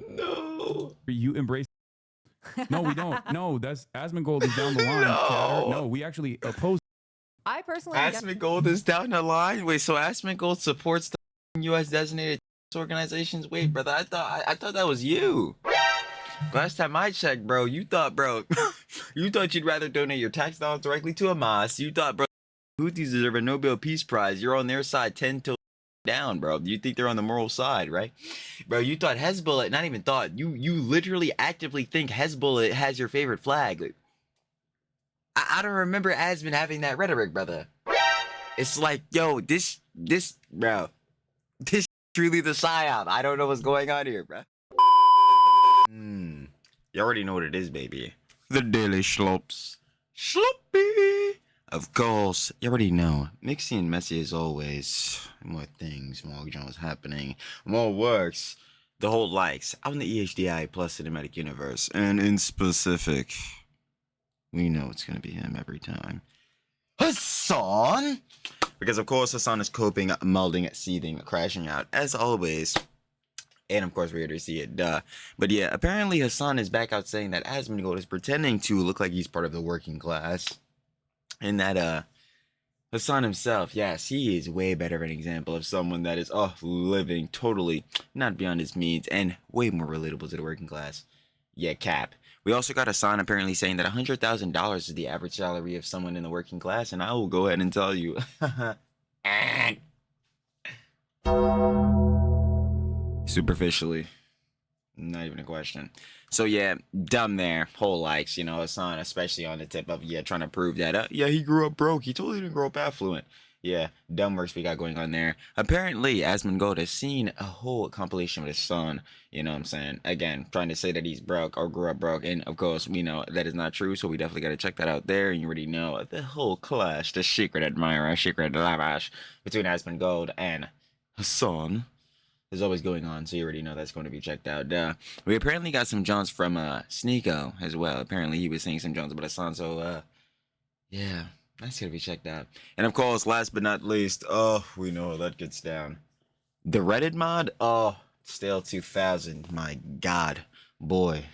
No. You embrace. No, we don't. No, that's Asmongold is down the line. No. Chatter. No, we actually oppose. I personally Asmongold is down the line. Wait, so Asmongold supports the U.S. designated organizations? Wait, brother, I thought that was you. Last time I checked, bro, you thought you'd rather donate your tax dollars directly to Hamas. You thought, bro, Houthis deserve a Nobel Peace Prize. You're on their side 10 till down, bro. You think they're on the moral side, right? Bro, you thought Hezbollah, not even thought, you literally actively think Hezbollah has your favorite flag. Like, I don't remember Asmin having that rhetoric, brother. It's like, yo, this, bro, this is truly the psyop. I don't know what's going on here, bro. You already know what it is, baby. The Daily Slops. Sloppy! Of course, you already know. Mixy and messy as always. More things, more genres happening, more works. The whole likes. On the EHDI plus cinematic universe. And in specific, we know it's gonna be him every time. Hasan! Because of course Hasan is coping, melding, seething, crashing out, as always. And of course, we're here to see it, duh. But yeah, apparently Hasan is back out saying that Asmongold is pretending to look like he's part of the working class. And that, Hasan himself, yes, he is way better of an example of someone that is, living totally not beyond his means and way more relatable to the working class. Yeah, cap. We also got Hasan apparently saying that $100,000 is the average salary of someone in the working class, and I will go ahead and tell you. Superficially, not even a question. So yeah, dumb there. Whole likes, you know, Hasan, especially on the tip of trying to prove that yeah, he grew up broke. He totally didn't grow up affluent. Yeah, dumb works we got going on there. Apparently, Asmongold has seen a whole compilation with his son. You know what I'm saying? Again, trying to say that he's broke or grew up broke, and of course we know that is not true. So we definitely got to check that out there. And you already know the whole clash, the secret admirer, secret lavash between Asmongold and Hasan is always going on, so you already know that's going to be checked out. We apparently got some Johns from Sneeko as well. Apparently he was saying some Johns about Hasan, so yeah, that's gonna be checked out. And of course, last but not least, we know how that gets down. The Reddit mod, still 2000. My God, boy.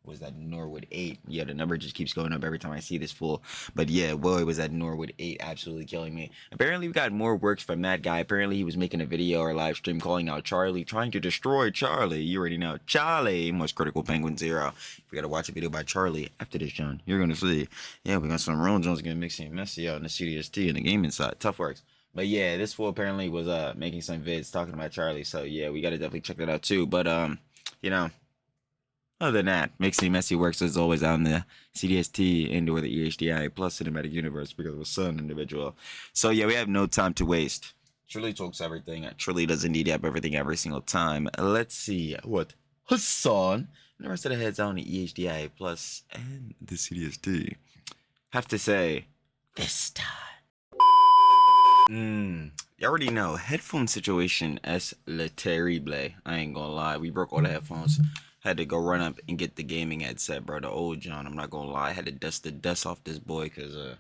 Was that Norwood 8? Yeah, the number just keeps going up every time I see this fool. But yeah, boy, was that Norwood 8 absolutely killing me. Apparently, we got more works from that guy. Apparently, he was making a video or a live stream calling out Charlie, trying to destroy Charlie. You already know. Charlie, most critical Penguin Zero. We gotta watch a video by Charlie after this, John. You're gonna see. Yeah, we got some Real Jones gonna mix and messy out in the CDST and the gaming side. Tough works. But yeah, this fool apparently was making some vids talking about Charlie. So yeah, we gotta definitely check that out too. But you know, other than that, Mixy Messy works as always on the CDST and or the EHDI plus cinematic universe because of a son individual. So yeah, we have no time to waste. Trilly talks everything. Trilly does indeed have everything every single time. Let's see what Hasan and the rest of the heads on the EHDI plus and the CDST have to say this time. You already know, headphone situation es le terrible. I ain't gonna lie, we broke all the headphones. Had to go run up and get the gaming headset, bro. The old John, I'm not gonna lie. I had to dust the dust off this boy, cause I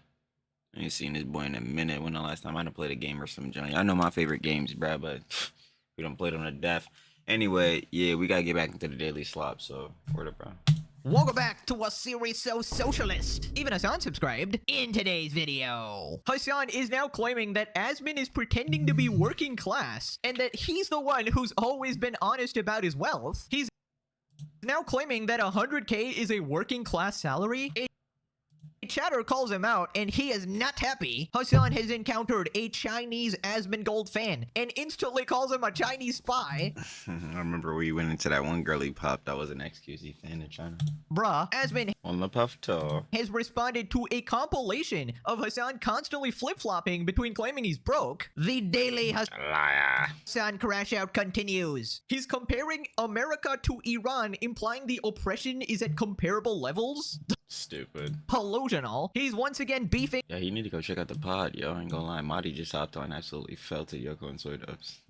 ain't seen this boy in a minute. When the last time I done played a game or some Johnny. I know my favorite games, bro, but we don't play them to death. Anyway, yeah, we gotta get back into the daily slop, so word up, bro. Welcome back to a series so socialist. Even Hasan subscribed. In today's video, Hasan is now claiming that Asmin is pretending to be working class, and that he's the one who's always been honest about his wealth. He's now claiming that 100K is a working class salary. A chatter calls him out, and he is not happy. Hasan has encountered a Chinese Asmongold fan and instantly calls him a Chinese spy. I remember we went into that one girl he popped that was an XQC fan in China. Bruh, Asmin on the puff tour has responded to a compilation of Hasan constantly flip-flopping between claiming he's broke. The daily Hasan crash out continues. He's comparing America to Iran, implying the oppression is at comparable levels. Stupid. Delusional. He's once again beefing. Yeah, you need to go check out the pod, yo. I ain't gonna lie, Marty just hopped on, absolutely felt it, yo, going soy dubs.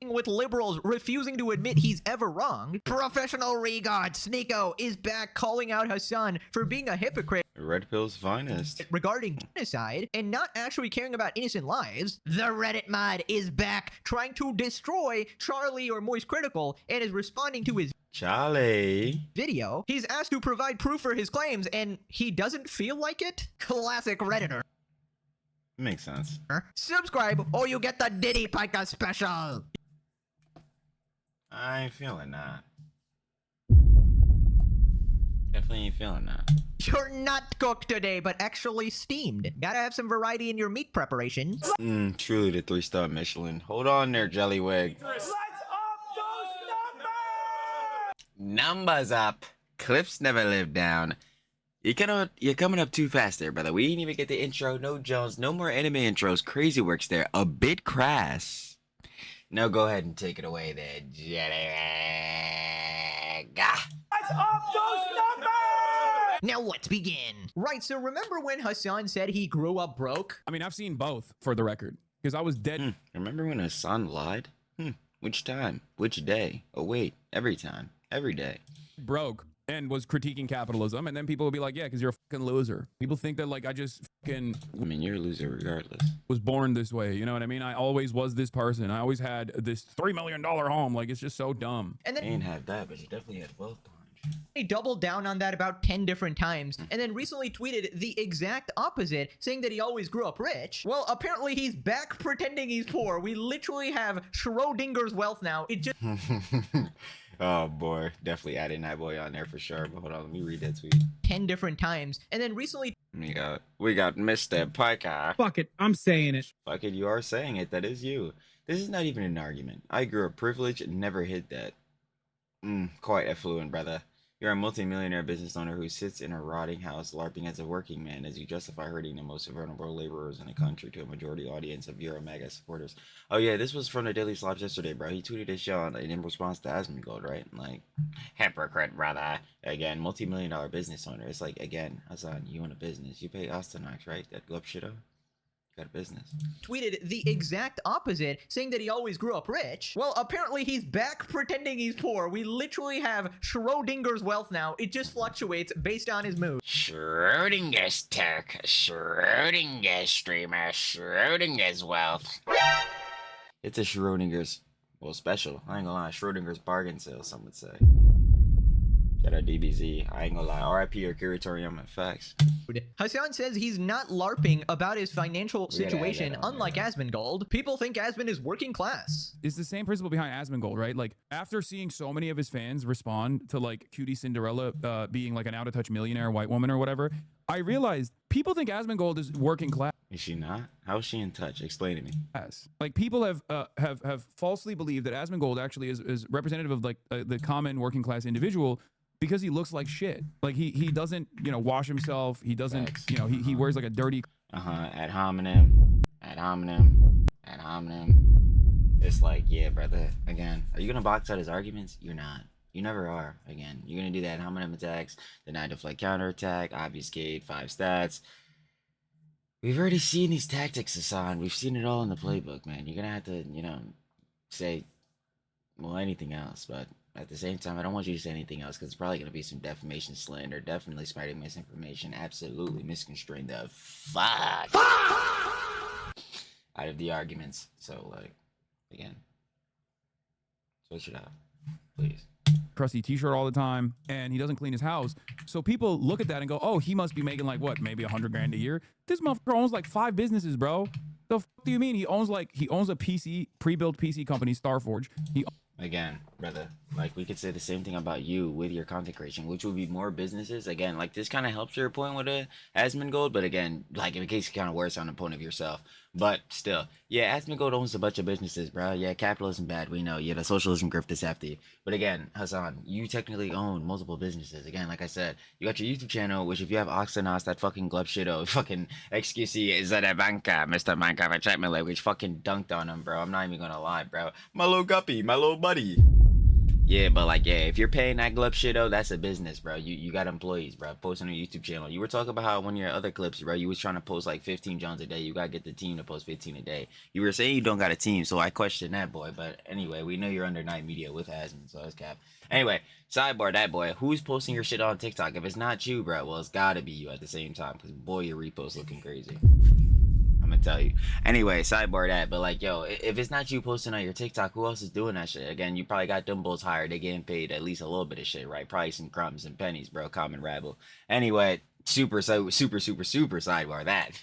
with liberals refusing to admit he's ever wrong. Professional regard Sneeko is back calling out Hasan for being a hypocrite Red Pill's finest. regarding genocide and not actually caring about innocent lives. The Reddit mod is back trying to destroy Charlie or Moist Critical and is responding to his Charlie. video. He's asked to provide proof for his claims and he doesn't feel like it. Classic Redditor. Makes sense. Subscribe or you get the Diddy Piker special. I ain't feeling that. Definitely ain't feeling that. You're not cooked today, but actually steamed. Gotta have some variety in your meat preparation. Truly the 3-star Michelin. Hold on there, Jellywig. Let's up those numbers! Numbers up. Clips never live down. You're coming up too fast there, brother. We didn't even get the intro. No Jones. No more anime intros. Crazy works there. A bit crass. Now go ahead and take it away there, Jellywig. Let's up those numbers! Now let's begin. Right, so remember when Hasan said he grew up broke? I mean, I've seen both for the record because I was dead Remember when Hasan lied? Which time? Which day? Oh wait, every time. Every day. broke and was critiquing capitalism, and then people would be like, yeah, because you're a fucking loser. People think that like I just fucking I mean, you're a loser regardless. was born this way, you know what I mean? I always was this person. I always had this $3 million home. Like, it's just so dumb. And I then ain't have that, but you definitely had wealth behind you. he doubled down on that about 10 different times, and then recently tweeted the exact opposite, saying that he always grew up rich. Well, apparently he's back pretending he's poor. We literally have Schrodinger's wealth now. It just Oh boy, definitely adding that boy on there for sure. But hold on, let me read that tweet. 10 different times, and then recently We got Mr. Piker. Fuck it, I'm saying it. Fuck it, you are saying it. That is you. This is not even an argument. I grew up privileged and never hid that. Quite affluent, brother. You're a multimillionaire business owner who sits in a rotting house LARPing as a working man as you justify hurting the most vulnerable laborers in the country to a majority audience of your mega supporters. Oh yeah, this was from the Daily Slops yesterday, bro. He tweeted this shit on in response to Asmongold, right? Like, hypocrite, brother. Again, multi-million-dollar business owner. It's like, again, Hasan, you own a business. You pay Ostenox, right? That glove shitter. Got a business. tweeted the exact opposite, saying that he always grew up rich. Well, apparently he's back pretending he's poor. We literally have Schrodinger's wealth now. It just fluctuates based on his mood. Schrodinger's Turk, Schrodinger's streamer, Schrodinger's wealth. It's a Schrodinger's, well, special. I ain't gonna lie, Schrodinger's bargain sale, some would say. Shout out DBZ. I ain't gonna lie, RIP or curatorium and facts. Hasan says he's not LARPing about his financial We gotta add situation, that on unlike there. Asmongold. People think Asmon is working class. It's the same principle behind Asmongold, right? Like, after seeing so many of his fans respond to like Cutie Cinderella being like an out of touch millionaire white woman or whatever, I realized people think Asmongold is working class. Is she not? How is she in touch? Explain to me. Like, people have falsely believed that Asmongold actually is representative of like the common working class individual because he looks like shit. Like he doesn't, you know, wash himself. He doesn't, Facts. you know, he wears like a dirty. Ad hominem. Ad hominem. Ad hominem. It's like, yeah, brother. Again, are you gonna box out his arguments? You're not. You never are. Again, you're gonna do that ad hominem attacks, deny deflect counterattack, obfuscate, 5 stats. We've already seen these tactics, Hasan. We've seen it all in the playbook, man. You're gonna have to, you know, say, well, anything else, but at the same time, I don't want you to say anything else because it's probably going to be some defamation, slander, definitely spreading misinformation, absolutely misconstruing the fuck out of the arguments. So, like, again, switch it up, please. Crusty t-shirt all the time, and he doesn't clean his house. So people look at that and go, oh, he must be making like what, maybe $100,000 a year. This motherfucker owns like 5 businesses, bro. The fuck do you mean? He owns a PC, pre-built PC company, Starforge. Again, brother, like, we could say the same thing about you with your content creation, which would be more businesses. Again, like, this kind of helps your point with a Asmongold, but again, like, in case it kind of worse on the point of yourself. But still, yeah, Asmongold owns a bunch of businesses, bro. Yeah, capitalism bad, we know. Yeah, the socialism grift is hefty. But again, Hasan, you technically own multiple businesses. Again, like I said, you got your YouTube channel, which if you have Oxenos, that fucking glove shito, fucking XQC is that a banka, Mr. Minecraft chat melee, which fucking dunked on him, bro. I'm not even gonna lie, bro. My little guppy, my little buddy. Yeah, but like, yeah, if you're paying that glove shit, though, that's a business, bro. You got employees, bro, posting on your YouTube channel. You were talking about how one of your other clips, bro, you was trying to post like 15 Johns a day. You gotta get the team to post 15 a day. You were saying you don't got a team, so I question that, boy. But anyway, we know you're under Night Media with Hasan, so it's cap. Anyway, sidebar that, boy. Who's posting your shit on TikTok? If it's not you, bro, well, it's gotta be you at the same time, because, boy, your repost looking crazy. I'm gonna tell you. Anyway, sidebar that, but like, yo, if it's not you posting on your TikTok, who else is doing that shit? Again, you probably got them bulls hired. They getting paid at least a little bit of shit, right? Probably some crumbs and pennies, bro. Common rabble. Anyway, super sidebar that.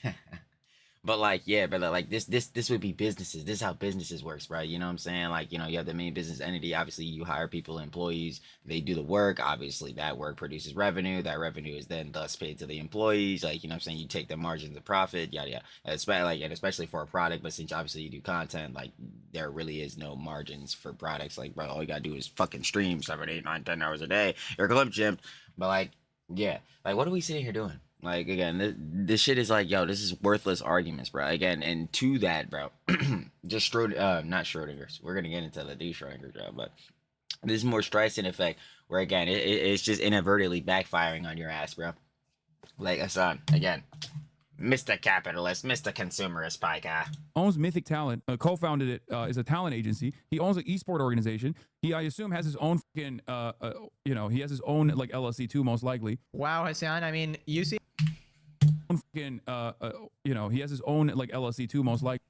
But like, yeah, brother, like this would be businesses. This is how businesses works, bro. You know what I'm saying? Like, you know, you have the main business entity. Obviously, you hire people, employees. They do the work. Obviously, that work produces revenue. That revenue is then thus paid to the employees. Like, you know what I'm saying? You take the margins of profit, yada yada. Especially like, and especially for a product. But since obviously you do content, like there really is no margins for products. Like, bro, all you gotta do is fucking stream 7, 8, 9, 10 hours a day. You're clip gym. But like, yeah, like what are we sitting here doing? Like, again, this shit is like, yo, this is worthless arguments, bro. Again, and to that, bro, just not Schrodinger's. We're gonna get into the D Schrodinger job, but this is more Streisand effect, where again, it's just inadvertently backfiring on your ass, bro. Like Hasan, again, Mr. Capitalist, Mr. Consumerist pie guy. Owns Mythic Talent, co-founded it, is a talent agency. He owns an esport organization. He, I assume, has his own fucking, you know, he has his own like LLC too, most likely. Wow, Hasan, I mean, you see. Fucking, you know, he has his own like LLC too, most likely.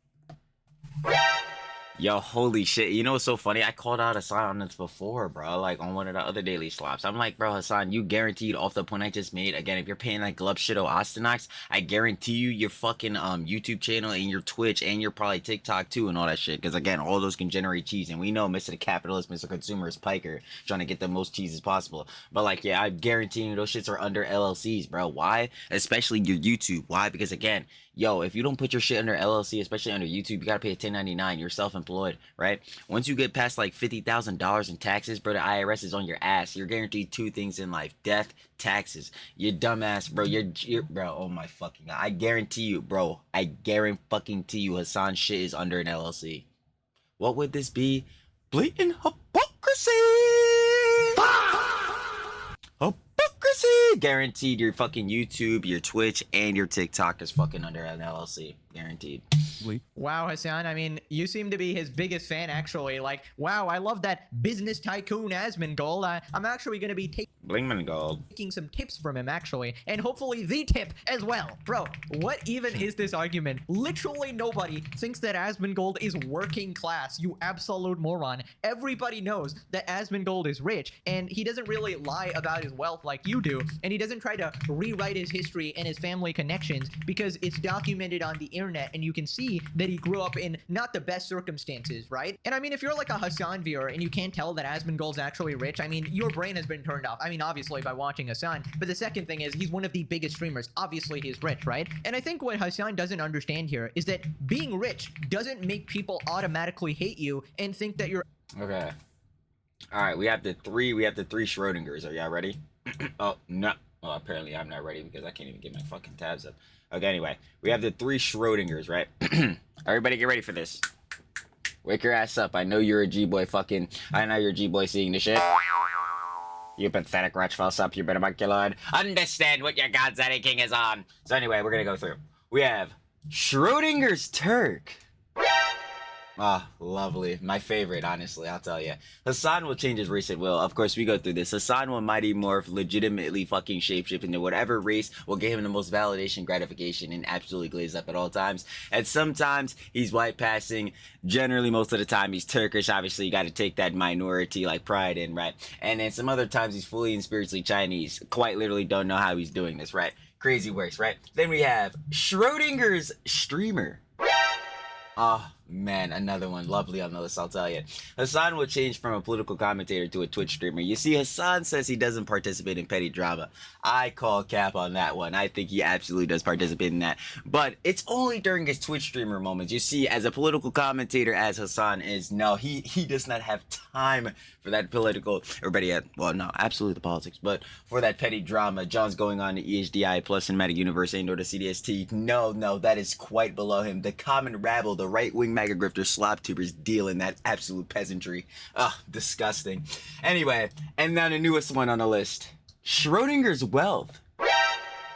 Yo, holy shit. You know what's so funny? I called out Hasan on this before, bro. Like, on one of the other daily slops. I'm like, bro, Hasan, you guaranteed off the point I just made. Again, if you're paying that glove shit Ostenox, I guarantee you your fucking YouTube channel and your Twitch and your probably TikTok too and all that shit. Because, again, all those can generate cheese. And we know Mr. the Capitalist, Mr. Consumerist Piker trying to get the most cheese as possible. But, like, yeah, I guarantee you those shits are under LLCs, bro. Why? Especially your YouTube. Why? Because, again, yo, if you don't put your shit under LLC, especially under YouTube, you gotta pay a 1099. You're self-employed, right? Once you get past like $50,000 in taxes, bro, the IRS is on your ass. You're guaranteed 2 things in life: death, taxes. You dumbass, bro. You're bro. Oh my fucking God. I guarantee you, bro. I guarantee you, Hasan shit is under an LLC. What would this be? Blatant hypocrisy. Guaranteed your fucking YouTube, your Twitch, and your TikTok is fucking under an LLC. Guaranteed. Wow, Hasan, I mean, you seem to be his biggest fan, actually. Like, wow, I love that business tycoon Asmongold. I'm actually going to be taking some tips from him, actually. And hopefully the tip as well. Bro, what even is this argument? Literally nobody thinks that Asmongold is working class, you absolute moron. Everybody knows that Asmongold is rich, and he doesn't really lie about his wealth like you do, and he doesn't try to rewrite his history and his family connections because it's documented on the internet, and you can see that he grew up in not the best circumstances, right? And I mean, if you're like a Hasan viewer and you can't tell that Asmongold's actually rich, I mean, your brain has been turned off. I mean, obviously by watching Hasan, but the second thing is he's one of the biggest streamers. Obviously he's rich, right? And I think what Hasan doesn't understand here is that being rich doesn't make people automatically hate you and think that you're Okay. All right, we have the three Schrodingers. Are y'all ready? Oh, no. Well, apparently I'm not ready because I can't even get my fucking tabs up. Okay, anyway, we have the 3 Schrodingers, right? Everybody get ready for this. Wake your ass up. I know you're a G-boy I know you're a G-boy seeing the shit. You pathetic wretch, false up. You better mark your lord. Understand what your god's king is on. So anyway, we're gonna go through. We have Schrodinger's Turk. Ah, lovely. My favorite, honestly, I'll tell you. Hasan will change his race at will. Of course, we go through this. Hasan will mighty morph, legitimately fucking shapeshift into whatever race will give him the most validation, gratification, and absolutely glaze up at all times. And sometimes he's white passing. Generally, most of the time, he's Turkish. Obviously, you got to take that minority, like, pride in, right? And then some other times, he's fully and spiritually Chinese. Quite literally don't know how he's doing this, right? Crazy works, right? Then we have Schrodinger's Streamer. Oh, man, another one. Lovely on the list, I'll tell you. Hasan will change from a political commentator to a Twitch streamer. You see, Hasan says he doesn't participate in petty drama. I call cap on that one. I think he absolutely does participate in that. But it's only during his Twitch streamer moments. You see, as a political commentator, as Hasan is, no, he does not have time for that political, or better yet, well, no, absolutely the politics, but for that petty drama. John's going on to EHDI Plus and Meta Universe and or the CDST. No, that is quite below him. The common rabble, the right-wing mega grifters, slop tubers deal in that absolute peasantry. Ugh, disgusting. Anyway, and now the newest one on the list, Schrodinger's wealth.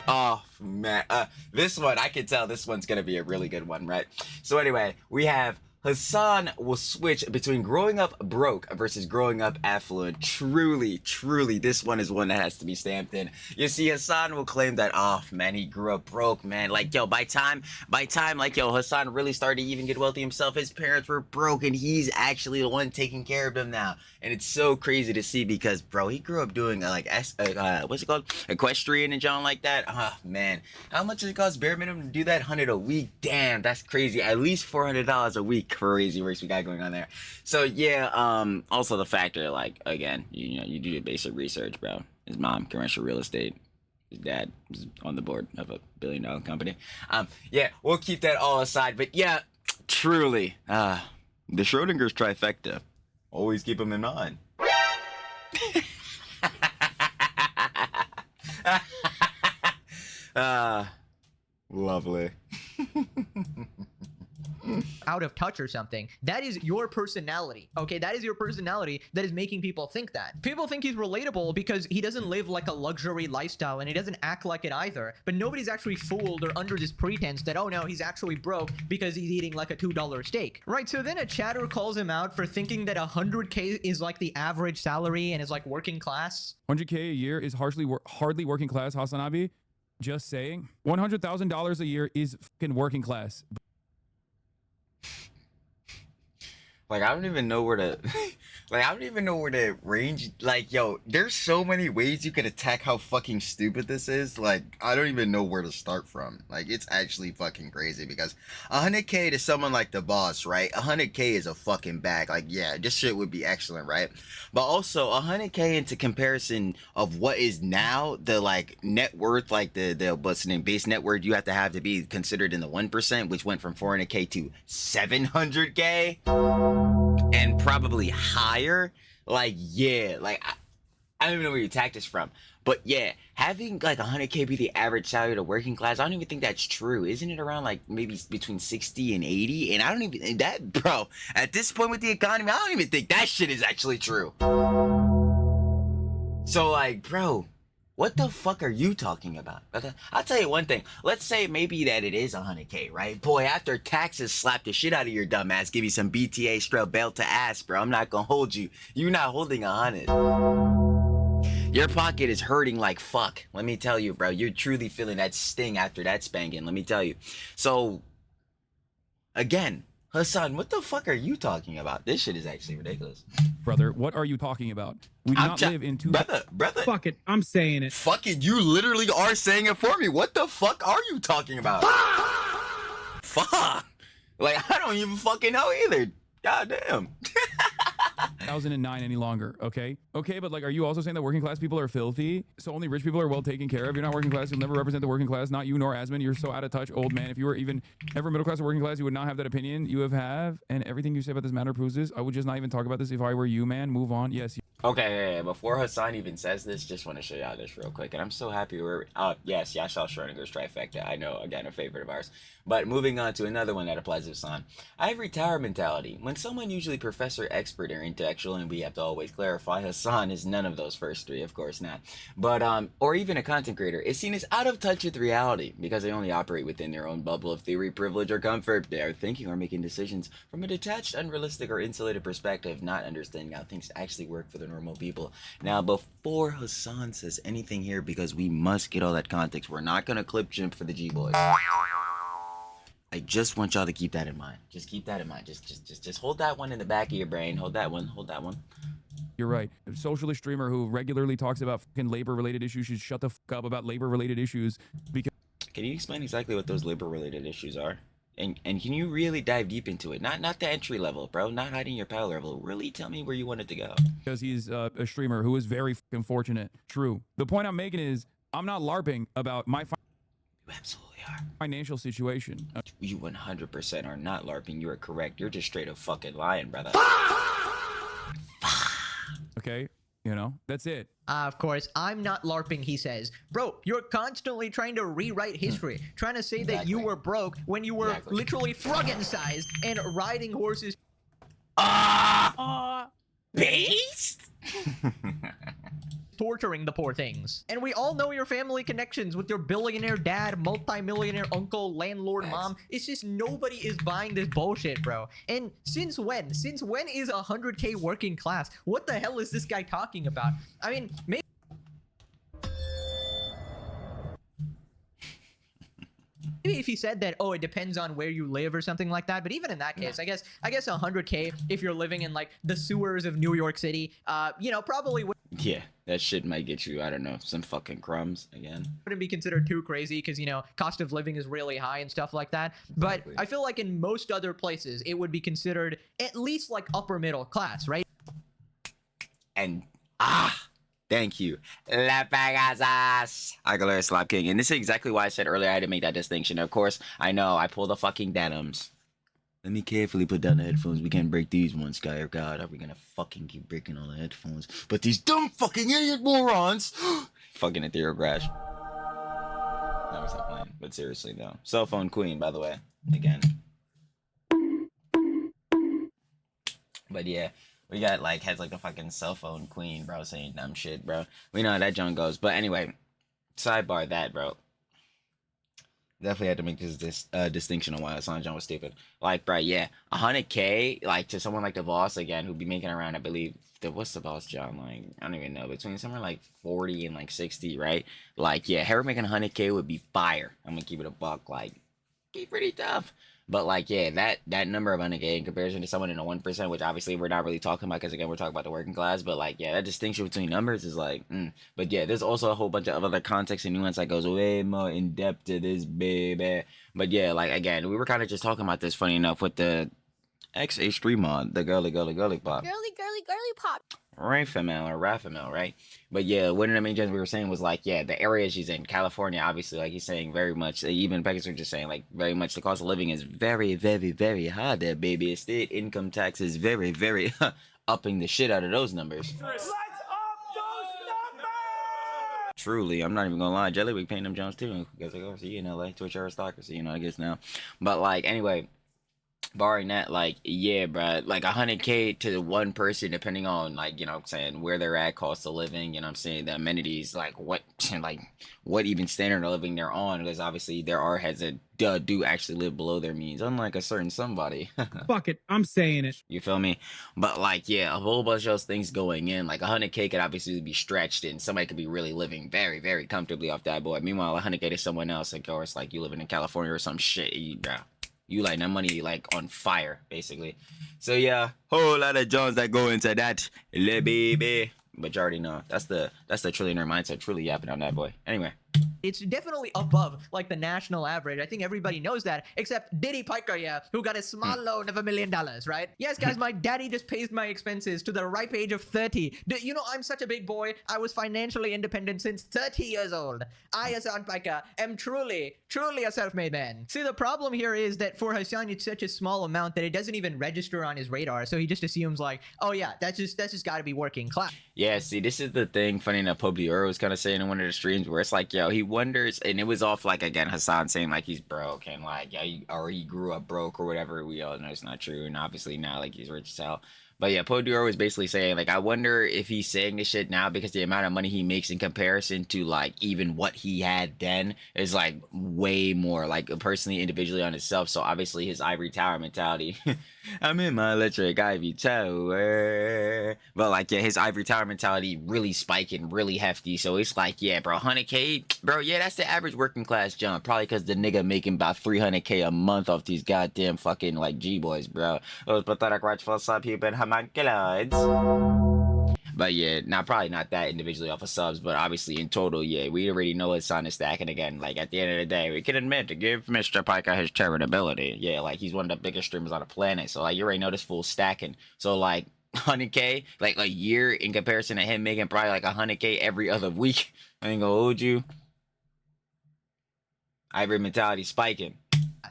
Oh man, this one, I can tell this one's gonna be a really good one, right? So anyway, we have Hasan will switch between growing up broke versus growing up affluent. Truly, this one is one that has to be stamped in. You see, Hasan will claim that, oh man, he grew up broke, man. Like, yo, by time, like, yo, Hasan really started to even get wealthy himself. His parents were broke, and he's actually the one taking care of them now. And it's so crazy to see because, bro, he grew up doing what's it called, equestrian and John like that. Oh man, how much does it cost bare minimum to do that? $100 a week. Damn, that's crazy. At least $400 a week. Crazy works we got going on there. So yeah, also the factor, like, again, you do your basic research, bro. His mom commercial real estate. His dad is on the board of a $1 billion company. Yeah, we'll keep that all aside. But yeah, truly, the Schrodinger's trifecta. Always keep them in mind. Lovely. Out of touch or something. That is your personality. Okay, that is your personality that is making people think that. People think he's relatable because he doesn't live like a luxury lifestyle and he doesn't act like it either. But nobody's actually fooled or under this pretense that, oh no, he's actually broke because he's eating like a $2 steak. Right, so then a chatter calls him out for thinking that 100K is like the average salary and is like working class. 100K a year is hardly working class, Hasan Abi. Just saying. $100,000 a year is fucking working class. Like, I don't even know where to, like, I don't even know where to range. Like, yo, there's so many ways you could attack how fucking stupid this is. Like, I don't even know where to start from. Like, it's actually fucking crazy because 100K to someone like the boss, right? 100K is a fucking bag. Like, yeah, this shit would be excellent, right? But also 100K into comparison of what is now the, like, net worth, like the what's the name, base net worth you have to be considered in the 1%, which went from 400K to 700K. And probably higher. Like, yeah, like, I don't even know where you attack this from. But yeah, having like 100K be the average salary to working class, I don't even think that's true. Isn't it around like maybe between 60 and 80? And I don't even, that, bro, at this point with the economy, I don't even think that shit is actually true. So like, bro, what the fuck are you talking about? I'll tell you one thing. Let's say maybe that it is 100K, right? Boy, after taxes slap the shit out of your dumb ass, give you some BTA straight belt to ass, bro. I'm not gonna hold you. You're not holding 100. Your pocket is hurting like fuck. Let me tell you, bro. You're truly feeling that sting after that spanking. Let me tell you. So, again, Hasan, what the fuck are you talking about? This shit is actually ridiculous. Brother, what are you talking about? We do not live in two... Brother. Fuck it, I'm saying it. Fuck it, you literally are saying it for me. What the fuck are you talking about? Fuck! Like, I don't even fucking know either. Goddamn. 2009 any longer, okay? Okay, but like, are you also saying that working class people are filthy? So only rich people are well taken care of? You're not working class, you'll never represent the working class, not you nor Asmon. You're so out of touch, old man. If you were even ever middle class or working class, you would not have that opinion you have, and everything you say about this matter proves this. I would just not even talk about this if I were you, man. Move on. Yes. Okay, yeah, before Hasan even says this, just want to show y'all this real quick. And I'm so happy we're... yes, y'all saw Schrodinger's trifecta. I know, again, a favorite of ours. But moving on to another one that applies to Hasan. Ivory tower mentality. When someone usually professor, expert, or intellectual, and we have to always clarify, Hasan is none of those first three, of course not. But, or even a content creator, is seen as out of touch with reality because they only operate within their own bubble of theory, privilege, or comfort. They are thinking or making decisions from a detached, unrealistic, or insulated perspective, not understanding how things actually work for the normal people. Now, before Hasan says anything here, because we must get all that context, we're not going to clip jump for the G-Boys. I just want y'all to keep that in mind. Just keep that in mind. Just hold that one in the back of your brain. Hold that one. Hold that one. You're right. A socialist streamer who regularly talks about fucking labor-related issues should shut the fuck up about labor-related issues because... Can you explain exactly what those labor-related issues are? And can you really dive deep into it? Not the entry level, bro. Not hiding your power level. Really tell me where you wanted to go. Because he's a streamer who is very fucking fortunate. True. The point I'm making is I'm not LARPing about my... You absolutely are. Financial situation. You 100% are not LARPing. You are correct. You're just straight up fucking lying, brother. Okay? You know, that's it. Of course, I'm not LARPing, he says. Bro, you're constantly trying to rewrite history, trying to say that you Exactly. were broke when you were Exactly. literally froggen-sized and riding horses. Beast. Torturing the poor things. And we all know your family connections with your billionaire dad, multi-millionaire uncle, landlord mom. It's just nobody is buying this bullshit, bro. And since when? Since when is 100K working class? What the hell is this guy talking about? I mean, maybe if he said that, oh, it depends on where you live or something like that. But even in that case, I guess 100K if you're living in like the sewers of New York City, you know, probably Yeah, that shit might get you, I don't know, some fucking crumbs again. wouldn't be considered too crazy because, you know, cost of living is really high and stuff like that. But Exactly. I feel like in most other places, it would be considered at least like upper middle class, right? And thank you. La Pagazas. Aguilera Slop King. And this is exactly why I said earlier I had to make that distinction. Of course, I know I pulled the fucking denims. Let me carefully put down the headphones. We can't break these ones, Sky. Or God, are we gonna fucking keep breaking all the headphones? But these dumb fucking idiot morons fucking Ethereal Crash. No, we're not playing. But seriously though. Cell phone queen, by the way. Again. But yeah. We got has like the fucking cell phone queen, bro, saying dumb shit, bro. We know how that junk goes. But anyway, sidebar that, bro. Definitely had to make this distinction on why Hasan John was stupid. Like, bro, yeah, 100K, like to someone like the boss again, who'd be making around, I believe, what's the boss John, like, I don't even know, between somewhere like 40 and like 60, right? Like, yeah, her making 100K would be fire. I'm gonna keep it a buck, like, be pretty tough. But like, yeah, that number of 100K in comparison to someone in the 1%, which obviously we're not really talking about because again we're talking about the working class. But like, yeah, that distinction between numbers is like, But yeah, there's also a whole bunch of other context and nuance that goes way more in depth to this, baby. But yeah, like again, we were kind of just talking about this, funny enough, with the XH3 mod, the girly pop. Girly pop. Rafamel or Rafamel, right? But yeah, one of the main things we were saying was like, yeah, the area she's in, California, obviously, like he's saying very much, even Pegasus were just saying, like, very much the cost of living is very, very, very high there, baby. State income tax is very, very upping the shit out of those numbers. Let's up those numbers! Truly, I'm not even gonna lie, Jellywick paying them Jones too. Because like, oh, see, in LA, Twitch aristocracy, I guess now. But like, anyway, barring that, like, yeah, bruh, like 100K to one person, depending on, like, you know what I'm saying, where they're at, cost of living, you know what I'm saying, the amenities, like, what even standard of living they're on, because obviously there are heads that do actually live below their means, unlike a certain somebody. Fuck it, I'm saying it. You feel me? But like, yeah, a whole bunch of those things going in. Like 100K could obviously be stretched, and somebody could be really living very, very comfortably off that boy. Meanwhile, 100K to someone else, of course, like you living in California or some shit, you like that money like on fire, basically. So yeah, whole lot of Jones that go into that, little baby. But you already know that's the trillionaire mindset, truly yapping on that boy. Anyway. It's definitely above like the national average. I think everybody knows that, except Diddy Piker, yeah, who got a small loan of $1 million, right? Yes, guys, my daddy just pays my expenses to the ripe age of 30. You know, I'm such a big boy. I was financially independent since 30 years old. I, Hasan Piker, am truly a self-made man. See, the problem here is that for Hasan, it's such a small amount that it doesn't even register on his radar. So he just assumes like, oh yeah, that's just got to be working class. Yeah, see, this is the thing. Funny enough, Pope Dior was kind of saying in one of the streams where it's like, yo, he wonders, and it was off like again Hasan saying like he's broke and like yeah, he grew up broke or whatever. We all know it's not true, and obviously now like he's rich as hell. But yeah, Pope Dior was basically saying like, I wonder if he's saying this shit now because the amount of money he makes in comparison to like even what he had then is like way more, like personally, individually on himself. So obviously his ivory tower mentality. I'm in my electric ivory tower. But like, yeah, his ivory tower mentality really spiking, really hefty. So it's like, yeah, bro, 100K, bro, yeah, that's the average working class jump. Probably because the nigga making about 300K a month off these goddamn fucking like G-boys, bro. Those pathetic right for some people and homunculoids. But yeah, probably not that individually off of subs, but obviously in total, yeah, we already know his son is stacking again. Like at the end of the day, we can admit to give Mr. Piker his charitability. Yeah, like he's one of the biggest streamers on the planet. So like you already know this fool stacking. So like 100K, like a year in comparison to him making probably like 100K every other week. I ain't gonna hold you. Ivory mentality spiking.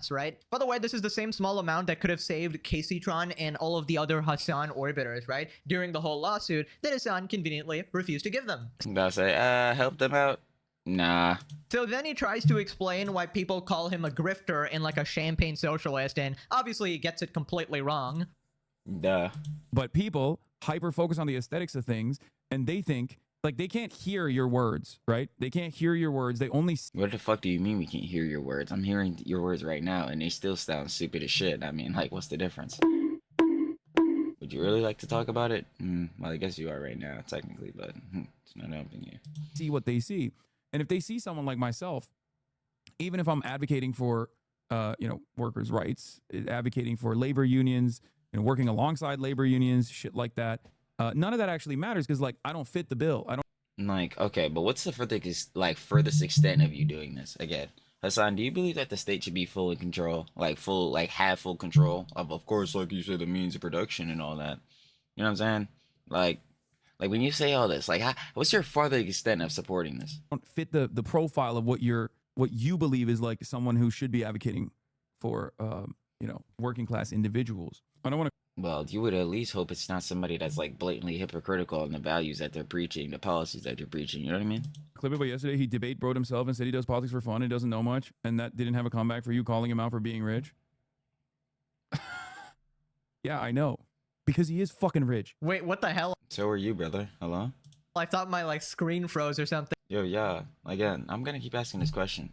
class, right? By the way, this is the same small amount that could have saved Caseytron and all of the other Hasan orbiters, right? During the whole lawsuit that Hasan conveniently refused to give them. I'll say, help them out. Nah. So then he tries to explain why people call him a grifter and like a champagne socialist, and obviously he gets it completely wrong. Duh. But people hyper focus on the aesthetics of things, and they think like they can't hear your words, right? They can't hear your words. They only What the fuck do you mean we can't hear your words? I'm hearing your words right now, and they still sound stupid as shit. I mean, like, what's the difference? Would you really like to talk about it? Well, I guess you are right now, technically, but it's not helping you. see what they see. And if they see someone like myself, even if I'm advocating for, workers' rights, advocating for labor unions and working alongside labor unions, shit like that, none of that actually matters because, like, I don't fit the bill. I don't. Like, okay, but what's the furthest extent of you doing this? Again, Hasan, do you believe that the state should be full in control, have full control of course, like you said, the means of production and all that? You know what I'm saying? Like when you say all this, like, what's your farthest extent of supporting this? Don't fit the profile of what you believe is like someone who should be advocating for working class individuals. I don't want to. Well, you would at least hope it's not somebody that's like blatantly hypocritical on the values that they're preaching, the policies that they're preaching. You know what I mean? Clip it, but yesterday he debate broed himself and said he does politics for fun and doesn't know much, and that didn't have a comeback for you calling him out for being rich. Yeah, I know, because he is fucking rich. Wait, what the hell? So are you, brother. Hello? I thought my like screen froze or something. Yo, yeah. Again, I'm gonna keep asking this question.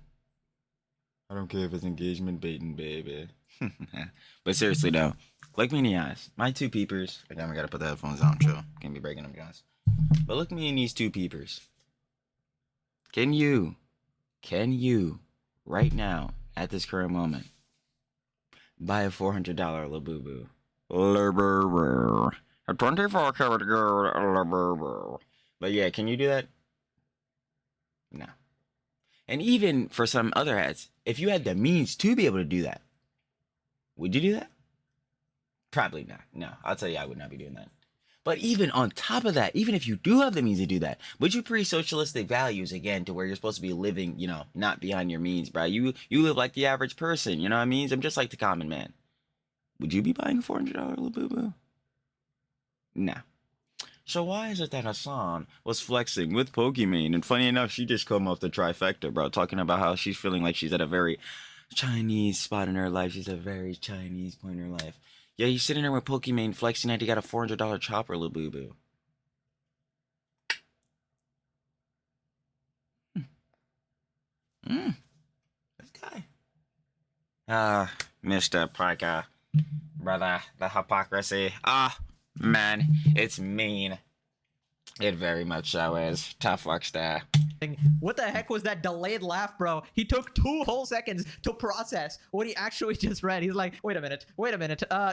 I don't care if it's engagement baiting, baby. But seriously though, look me in the eyes. My two peepers. Again, we gotta put the headphones on, chill. Can't be breaking them, guys. But look me in these two peepers. Can you, right now, at this current moment, buy a $400 Labubu? Labubu. A 24 karat gold Labubu. But yeah, can you do that? No. And even for some other hats, if you had the means to be able to do that, would you do that? Probably not. No, I'll tell you, I would not be doing that. But even on top of that, even if you do have the means to do that, would you preach socialistic values again to where you're supposed to be living, not beyond your means, bro? You live like the average person, you know what I mean? I'm just like the common man. Would you be buying a $400 Labubu? No. So why is it that Hasan was flexing with Pokimane? And funny enough, she just come off the trifecta, bro, talking about how she's feeling like she's at a very Chinese spot in her life. She's at a very Chinese point in her life. Yeah, he's sitting there with Pokimane flexing that he got a $400 chopper, Labubu. This guy. Mr. Parker. Brother, the hypocrisy. Man, it's mean. It very much so is. Tough luck, there. What the heck was that delayed laugh, bro? He took 2 whole seconds to process what he actually just read. He's like, wait a minute.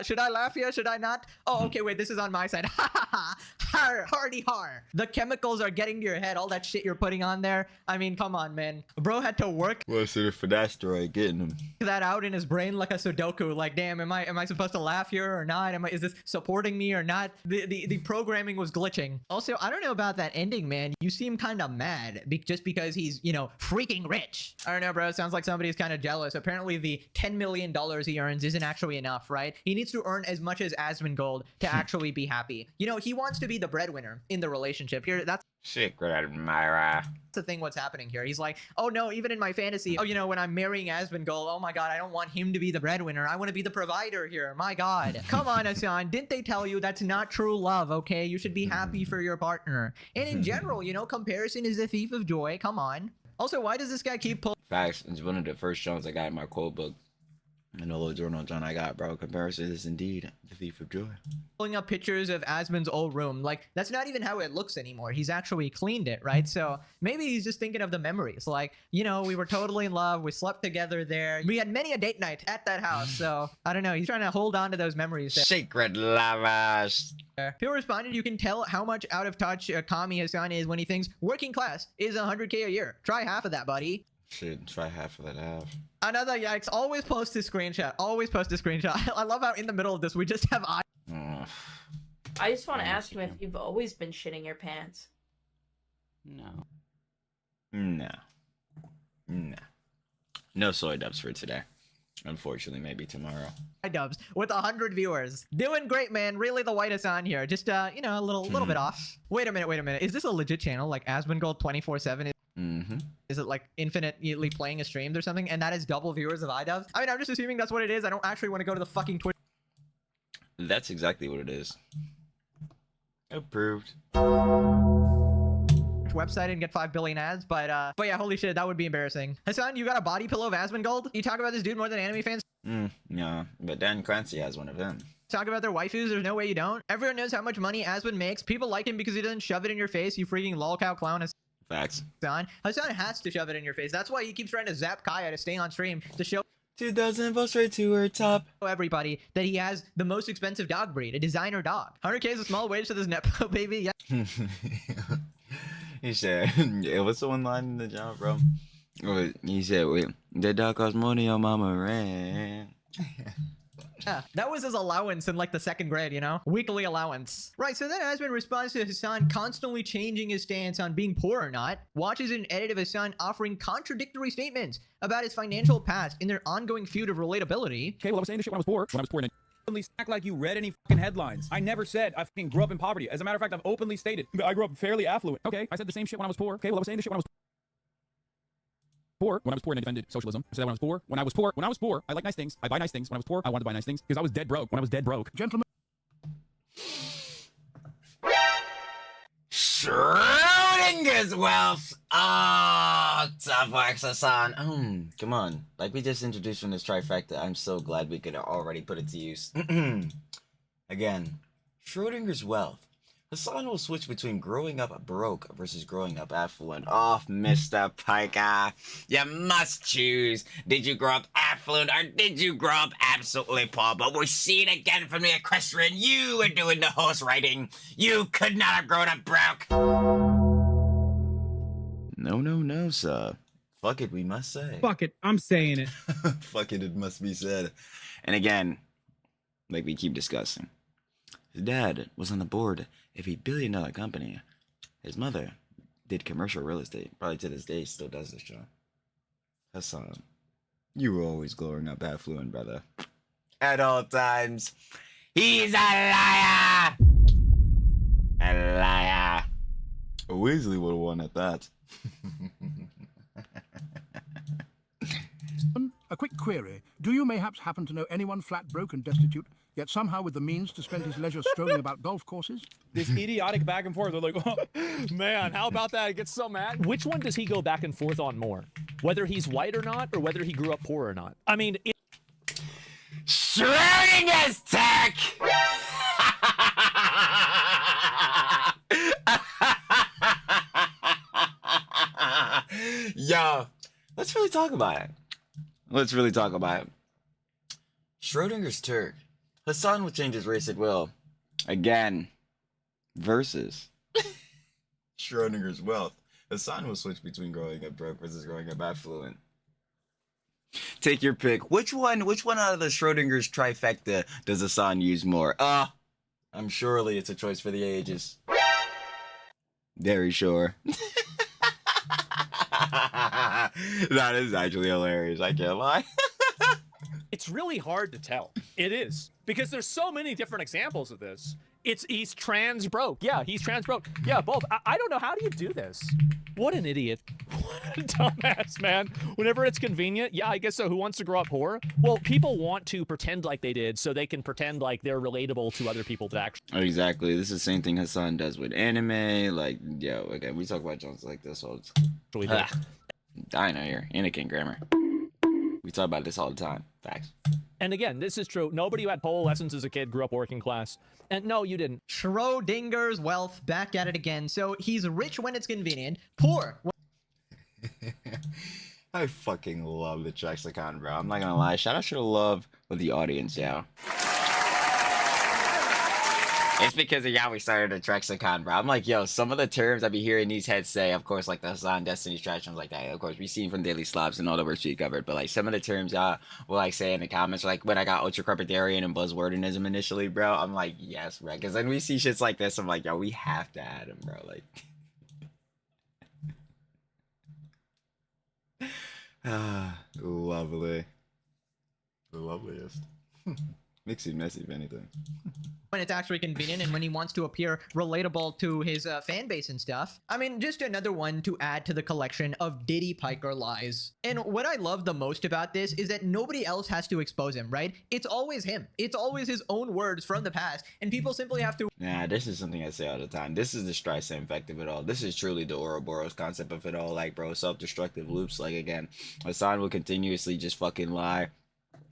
Should I laugh here? Should I not? Oh, okay, wait, this is on my side. Ha ha ha. Har, hardy har. The chemicals are getting to your head, all that shit you're putting on there. I mean, come on, man. Bro had to work What's it for that story getting him? that out in his brain like a Sudoku. Like, damn, am I supposed to laugh here or not? Is this supporting me or not? The programming was glitching. Also, I don't know about that ending, man. You seem kind of mad just because he's, freaking rich. I don't know, bro. Sounds like somebody's kind of jealous. Apparently, the $10 million he earns isn't actually enough, right? He needs to earn as much as Asmongold to actually be happy. He wants to be the breadwinner in the relationship here. That's Secret admirer. the thing what's happening here. He's like, oh no, even in my fantasy, when I'm marrying Asmongold, oh my god, I don't want him to be the breadwinner. I want to be the provider here. My god. Come on, Hasan. Didn't they tell you that's not true love, okay? You should be happy for your partner. And in general, comparison is the thief of joy. Come on. Also, why does this guy keep pulling Facts. It's one of the first Jones I got in my quote book. And the little journal John I got, bro. Comparison is indeed the thief of joy. up pictures of Asmon's old room? Like, that's not even how it looks anymore. He's actually cleaned it, right? So maybe he's just thinking of the memories. Like, we were totally in love. We slept together there. We had many a date night at that house. So I don't know. He's trying to hold on to those memories there. Secret lovers. People responded, you can tell how much out of touch Kami Hasan is when he thinks working class is 100K a year. Try half of that, buddy. Should try half of that half. Another yikes. Always post a screenshot. Always post a screenshot. I love how in the middle of this, we just have eyes. I just want to ask you if you've always been shitting your pants. No. No soy dubs for today. Unfortunately, maybe tomorrow. Dubs with 100 viewers. Doing great, man. Really the white Hasan here. Just, you know, a little bit off. Wait a minute. Is this a legit channel? Like Asmongold 24/7? Mm-hmm. Is it like infinitely playing his streams or something? And that is double viewers of iDubbbz? I mean, I'm just assuming that's what it is. I don't actually want to go to the fucking Twitch That's exactly what it is. Approved. website and get 5 billion ads, but yeah, holy shit, that would be embarrassing. Hasan, you got a body pillow of Asmongold? You talk about this dude more than anime fans Yeah, but Dan Clancy has one of them. talk about their waifus. There's no way you don't. Everyone knows how much money Asmon makes. People like him because he doesn't shove it in your face, you freaking lolcow clown. Facts. Hasan has to shove it in your face. That's why he keeps trying to zap Kaya to stay on stream to show 2,000 votes right to her top. everybody that he has the most expensive dog breed, a designer dog. 100k is a small wage to this Nepo baby. Yeah. He said, yeah, what's the one line in the job, bro? He said, wait, that dog costs money your mama ran. Yeah, that was his allowance in like the 2nd grade, you know? Weekly allowance. Right, so then Asmon responds to Hasan constantly changing his stance on being poor or not, watches an edit of Hasan offering contradictory statements about his financial past in their ongoing feud of relatability. Okay, well, I was saying this shit when I was poor. And openly act like you read any fucking headlines. I never said I fucking grew up in poverty. As a matter of fact, I've openly stated I grew up fairly affluent. Okay, I said the same shit when I was poor. Okay, well, I was saying this shit when I was poor. When I was poor and I defended socialism. I said that when I was poor. When I was poor, I like nice things. I buy nice things. When I was poor, I wanted to buy nice things because I was dead broke. When I was dead broke. Gentlemen. Schrodinger's wealth. Oh, tough wax, Hasan. Come on. Like we just introduced from this trifecta, I'm so glad we could have already put it to use. Again, Schrodinger's wealth. Hasan will switch between growing up broke versus growing up affluent. Oh, Mr. Piker, you must choose. Did you grow up affluent or did you grow up absolutely poor? But we're seeing again from the equestrian. You were doing the horse riding. You could not have grown up broke. No, sir. Fuck it, we must say. Fuck it, I'm saying it. Fuck it, it must be said. And again, like we keep discussing, his dad was on the board of $1 billion company. His mother did commercial real estate. Probably to this day still does this job. Hasan, you were always growing up affluent, brother. At all times. He's a liar! A liar. Weasley would have won at that. A quick query. Do you mayhaps happen to know anyone flat broke and destitute, yet somehow with the means to spend his leisure strolling about golf courses? This idiotic back and forth. They're like, oh, Man, how about that? I get so mad. Which one does he go back and forth on more? Whether he's white or not, or whether he grew up poor or not? I mean, Schrodinger's tech! Yo, let's really talk about it. Schrodinger's Turk. Hasan will change his race at will. Again. Versus Schrodinger's wealth. Hasan will switch between growing up broke versus growing up affluent. Take your pick. Which one out of the Schrodinger's trifecta does Hasan use more? I'm surely it's a choice for the ages. Very sure. That is actually hilarious. I can't lie. it's really hard to tell. It is. Because there's so many different examples of this. He's trans broke. Yeah, he's trans broke. Yeah, both. I don't know. How do you do this? What an idiot. What a dumbass, man. Whenever it's convenient, yeah, I guess so. Who wants to grow up poor? Well, people want to pretend like they did so they can pretend like they're relatable to other people that actually. Exactly. This is the same thing Hasan does with anime. Like, yo, again, we talk about Jones like this all the time. I know here. Anakin grammar. We talk about this all the time. Facts. And again, this is true. Nobody who had pole lessons as a kid grew up working class. And no, you didn't. Schrodinger's wealth, back at it again. So he's rich when it's convenient, poor. I fucking love the Trexicon, bro. I'm not gonna lie. Shout out to the love with the audience, yo. It's because of y'all we started a Trexicon, bro. I'm like, yo, some of the terms I be hearing these heads say, of course, like the Hasan Destiny's Trash, like that. Of course, we seen from Daily Slops and all the works we covered, but like some of the terms y'all will like say in the comments, like when I got Ultra Carpetarian and Buzzwordinism initially, bro, I'm like, yes, bro. Because then we see shits like this, I'm like, yo, we have to add him, bro. Like, lovely. The loveliest. Makes you messy, if anything. when it's actually convenient and when he wants to appear relatable to his fan base and stuff. I mean, just another one to add to the collection of Diddy Piker lies. And what I love the most about this is that nobody else has to expose him, right? It's always him. It's always his own words from the past, and people simply have to... Nah, this is something I say all the time. This is the Streisand effect of it all. This is truly the Ouroboros concept of it all. Like, bro, self-destructive loops. Like, again, Hasan will continuously just fucking lie,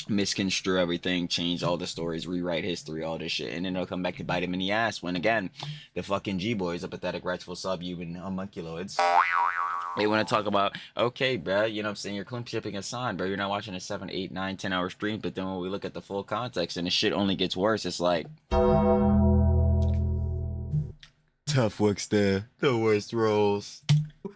misconstrue everything, change all the stories, rewrite history, all this shit, and then it'll come back to bite him in the ass when, again, the fucking G-boys, a pathetic rightful subhuman homunculoids, they want to talk about, okay, bro, you know what I'm saying, you're clip shipping Hasan, bro, you're not watching a 7, 8, 9, 10 hour stream, but then when we look at the full context and the shit only gets worse, it's like... Tough works there, the worst roles.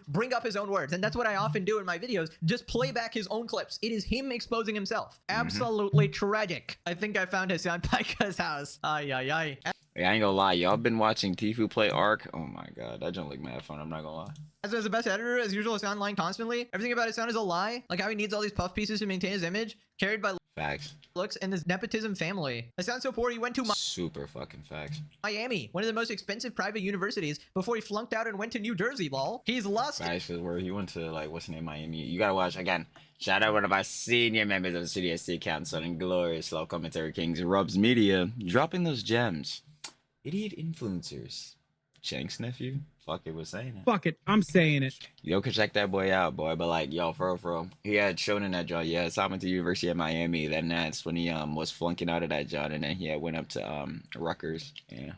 Bring up his own words, and that's what I often do in my videos. Just play back his own clips. It is him exposing himself. Absolutely tragic. I think I found Hasan Paika's house. Ay, ay, ay. Yeah, I ain't gonna lie, y'all been watching Tfue play Ark? Oh my god, that don't look mad fun, I'm not gonna lie. As the best editor, as usual, Hasan lying constantly. Everything about Hasan is a lie. Like how he needs all these puff pieces to maintain his image. Carried by Facts. looks and this nepotism family. Hasan's so poor he went to Super fucking facts. Miami, one of the most expensive private universities, before he flunked out and went to New Jersey, lol. He's lost. Facts, because where he went to, like, what's the name, Miami. You gotta watch, again, shout out one of our senior members of the Studio SC Council and glorious Law Commentary Kings, Rubs Media, dropping those gems. Idiot influencers. Shank's nephew? Fuck it, was saying it. Fuck it, I'm saying it. Yo, could check that boy out, boy. But like, yo, for real. He had shown in that joint. Yeah, Hasan went to University of Miami. Then that's when he was flunking out of that joint, and then he went up to Rutgers. Yeah.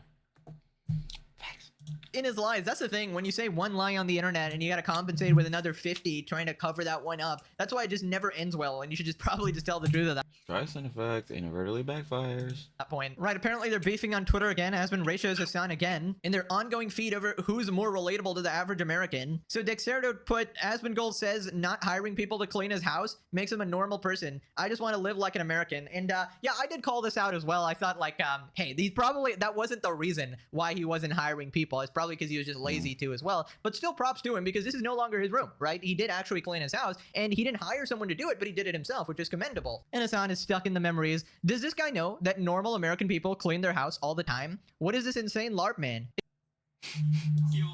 In his lies, that's the thing. When you say one lie on the internet and you gotta compensate with another 50 trying to cover that one up, that's why it just never ends well, and you should just probably just tell the truth of that Streisand effect inadvertently backfires. point. Right, apparently they're beefing on Twitter again. Aspen ratios Hasan again in their ongoing feed over who's more relatable to the average American. So Dexerto put, Asmongold says not hiring people to clean his house makes him a normal person. I just want to live like an American. And yeah, I did call this out as well. I thought like, hey, these probably, that wasn't the reason why he wasn't hiring people. It's probably because he was just lazy too as well. But still props to him because this is no longer his room, right? He did actually clean his house and he didn't hire someone to do it, but he did it himself, which is commendable. And Hasan is stuck in the memories. Does this guy know that normal American people clean their house all the time? What is this insane LARP man?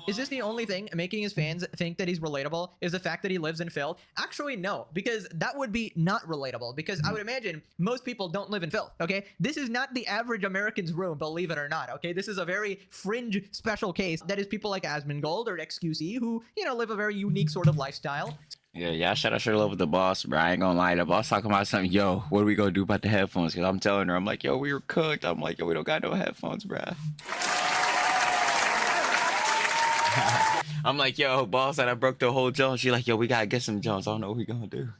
Is this the only thing making his fans think that he's relatable? Is the fact that he lives in filth? Actually, no, because that would be not relatable, because I would imagine most people don't live in filth, okay? This is not the average American's room, believe it or not, okay? This is a very fringe special case that is people like Asmongold or XQC who, you know, live a very unique sort of lifestyle. Yeah, shout out love with the boss, bro. I ain't gonna lie. The boss talking about something. Yo, what are we gonna do about the headphones? Because I'm telling her, I'm like, yo, we were cooked. I'm like, yo, we don't got no headphones, bro. I'm like, yo, boss said I broke the whole Jones. She like, yo, we gotta get some Jones. I don't know what we gonna do.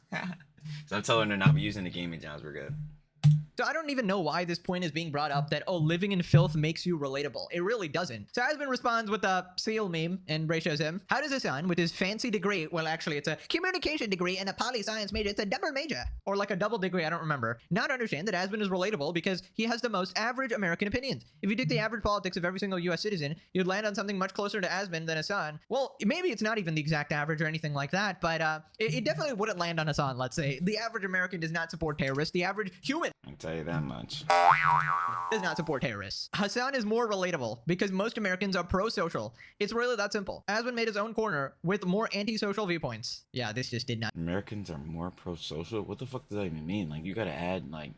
So I'm telling her not be using the gaming Jones. We're good. So I don't even know why this point is being brought up that, oh, living in filth makes you relatable. It really doesn't. So Aspen responds with a seal meme and ratios him. How does Hasan, with his fancy degree, well, actually, it's a communication degree and a poli-science major, it's a double major, or like a double degree, I don't remember, not understand that Aspen is relatable because he has the most average American opinions. If you took the average politics of every single US citizen, you'd land on something much closer to Aspen than Hasan. Well, maybe it's not even the exact average or anything like that, but it definitely wouldn't land on Hasan, let's say. The average American does not support terrorists. The average human I can tell you that much. does not support terrorists. Hasan is more relatable because most Americans are pro-social. It's really that simple. Aspen made his own corner with more anti-social viewpoints. Yeah, this just did not Americans are more pro-social? What the fuck does that even mean? Like, you gotta add, like,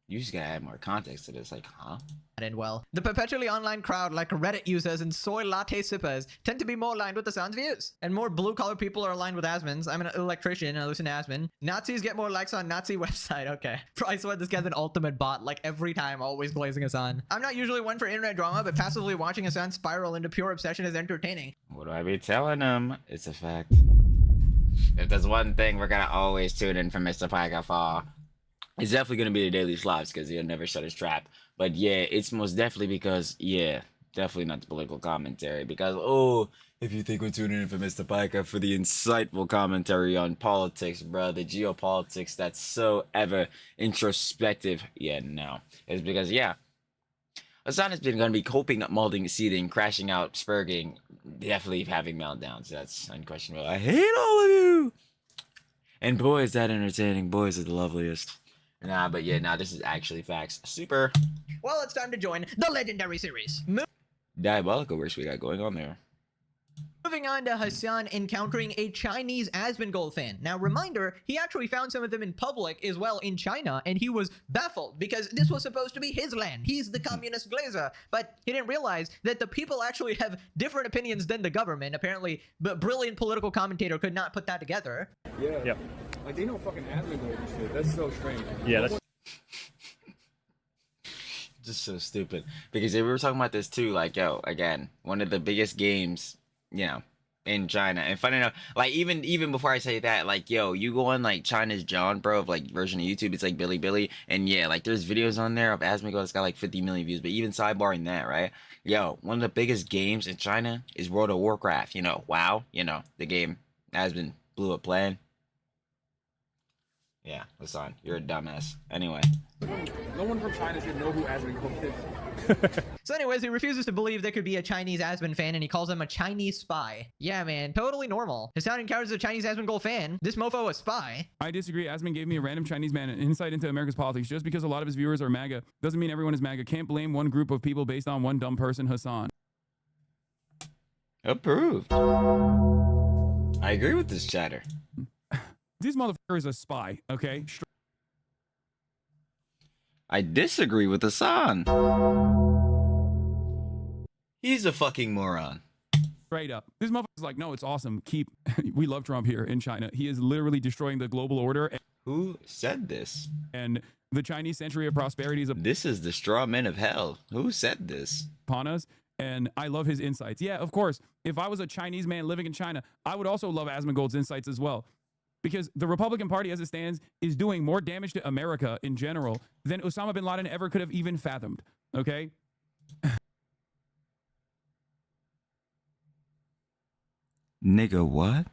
you just gotta add more context to this. Like, huh? end well. The perpetually online crowd, like Reddit users and soy latte sippers, tend to be more aligned with Hasan's views. And more blue-collar people are aligned with Asmon's. I'm an electrician and I listen to Asmon. Nazis get more likes on Nazi website. Okay. I swear this guy's an ultimate bot, like every time, always glazing Hasan. I'm not usually one for internet drama, but passively watching Hasan spiral into pure obsession is entertaining. What do I be telling them? It's a fact. If there's one thing we're gonna always tune in for Mr. Piker for, it's definitely gonna be the daily slops because he'll never shut his trap. But yeah, it's most definitely because, yeah, definitely not the political commentary. Because, oh, if you think we're tuning in for Mr. Piker for the insightful commentary on politics, bro, the geopolitics that's so ever introspective, yeah, no. It's because, yeah, Hasan has been going to be coping, molding, seething, crashing out, spurging, definitely having meltdowns. That's unquestionable. I hate all of you. And boy, is that entertaining. Boys are the loveliest. Nah, but yeah, nah, this is actually facts. Super Well, it's time to join the legendary series. diabolical works we got going on there. Moving on to Hasan encountering a Chinese Asmongold fan. Now, reminder, he actually found some of them in public as well in China, and he was baffled because this was supposed to be his land. He's the communist glazer, but he didn't realize that the people actually have different opinions than the government. Apparently, but brilliant political commentator could not put that together. Yeah. Yep. Like, they know fucking Asmongold and shit. That's so strange. Yeah, that's Just so stupid. Because we were talking about this too, like, yo, again, one of the biggest games, you know, in China. And funny enough, like, even before I say that, like, yo, you go on, like, China's John, bro, of, like, version of YouTube, it's like Billy, and yeah, like, there's videos on there of Asmongold that's got, like, 50 million views, but even sidebarring that, right? Yo, one of the biggest games in China is World of Warcraft, you know, WoW, you know, the game has been blew up playing. Yeah, Hasan, you're a dumbass. Anyway. No one from China should know who Asmongold is. So anyways, he refuses to believe there could be a Chinese Asmon fan, and he calls him a Chinese spy. Yeah, man, totally normal. Hasan encounters a Chinese Asmongold fan. This mofo a spy. I disagree. Asmon gave me a random Chinese man an insight into America's politics. Just because a lot of his viewers are MAGA doesn't mean everyone is MAGA. Can't blame one group of people based on one dumb person, Hasan. Approved. I agree with this chatter. This motherfucker is a spy, okay? I disagree with Hasan. He's a fucking moron. Straight up. This motherfucker's like, no, it's awesome. We love Trump here in China. He is literally destroying the global order. Who said this? And the Chinese century of prosperity is This is the straw man of hell. Who said this? upon us. And I love his insights. Yeah, of course. If I was a Chinese man living in China, I would also love Asmongold's insights as well. Because the Republican Party, as it stands, is doing more damage to America in general than Osama bin Laden ever could have even fathomed. Okay? Nigga, what?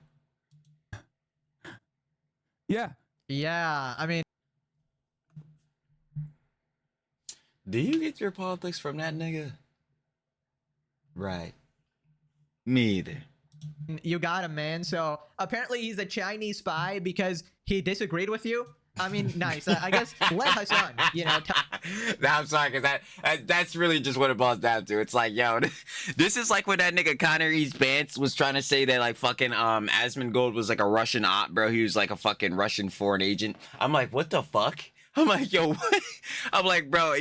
Yeah. Yeah, I mean, Do you get your politics from that nigga? Right. Me either. you got him, man. So apparently he's a Chinese spy because he disagreed with you. I mean, nice. I guess let Hasan, you know. I'm sorry, because that's really just what it boils down to. It's like, yo, this is like when that nigga Connor East Vance was trying to say that, like, fucking Asmongold was like a Russian op, bro. He was like a fucking Russian foreign agent. I'm like, what the fuck? I'm like, yo, what? I'm like, bro.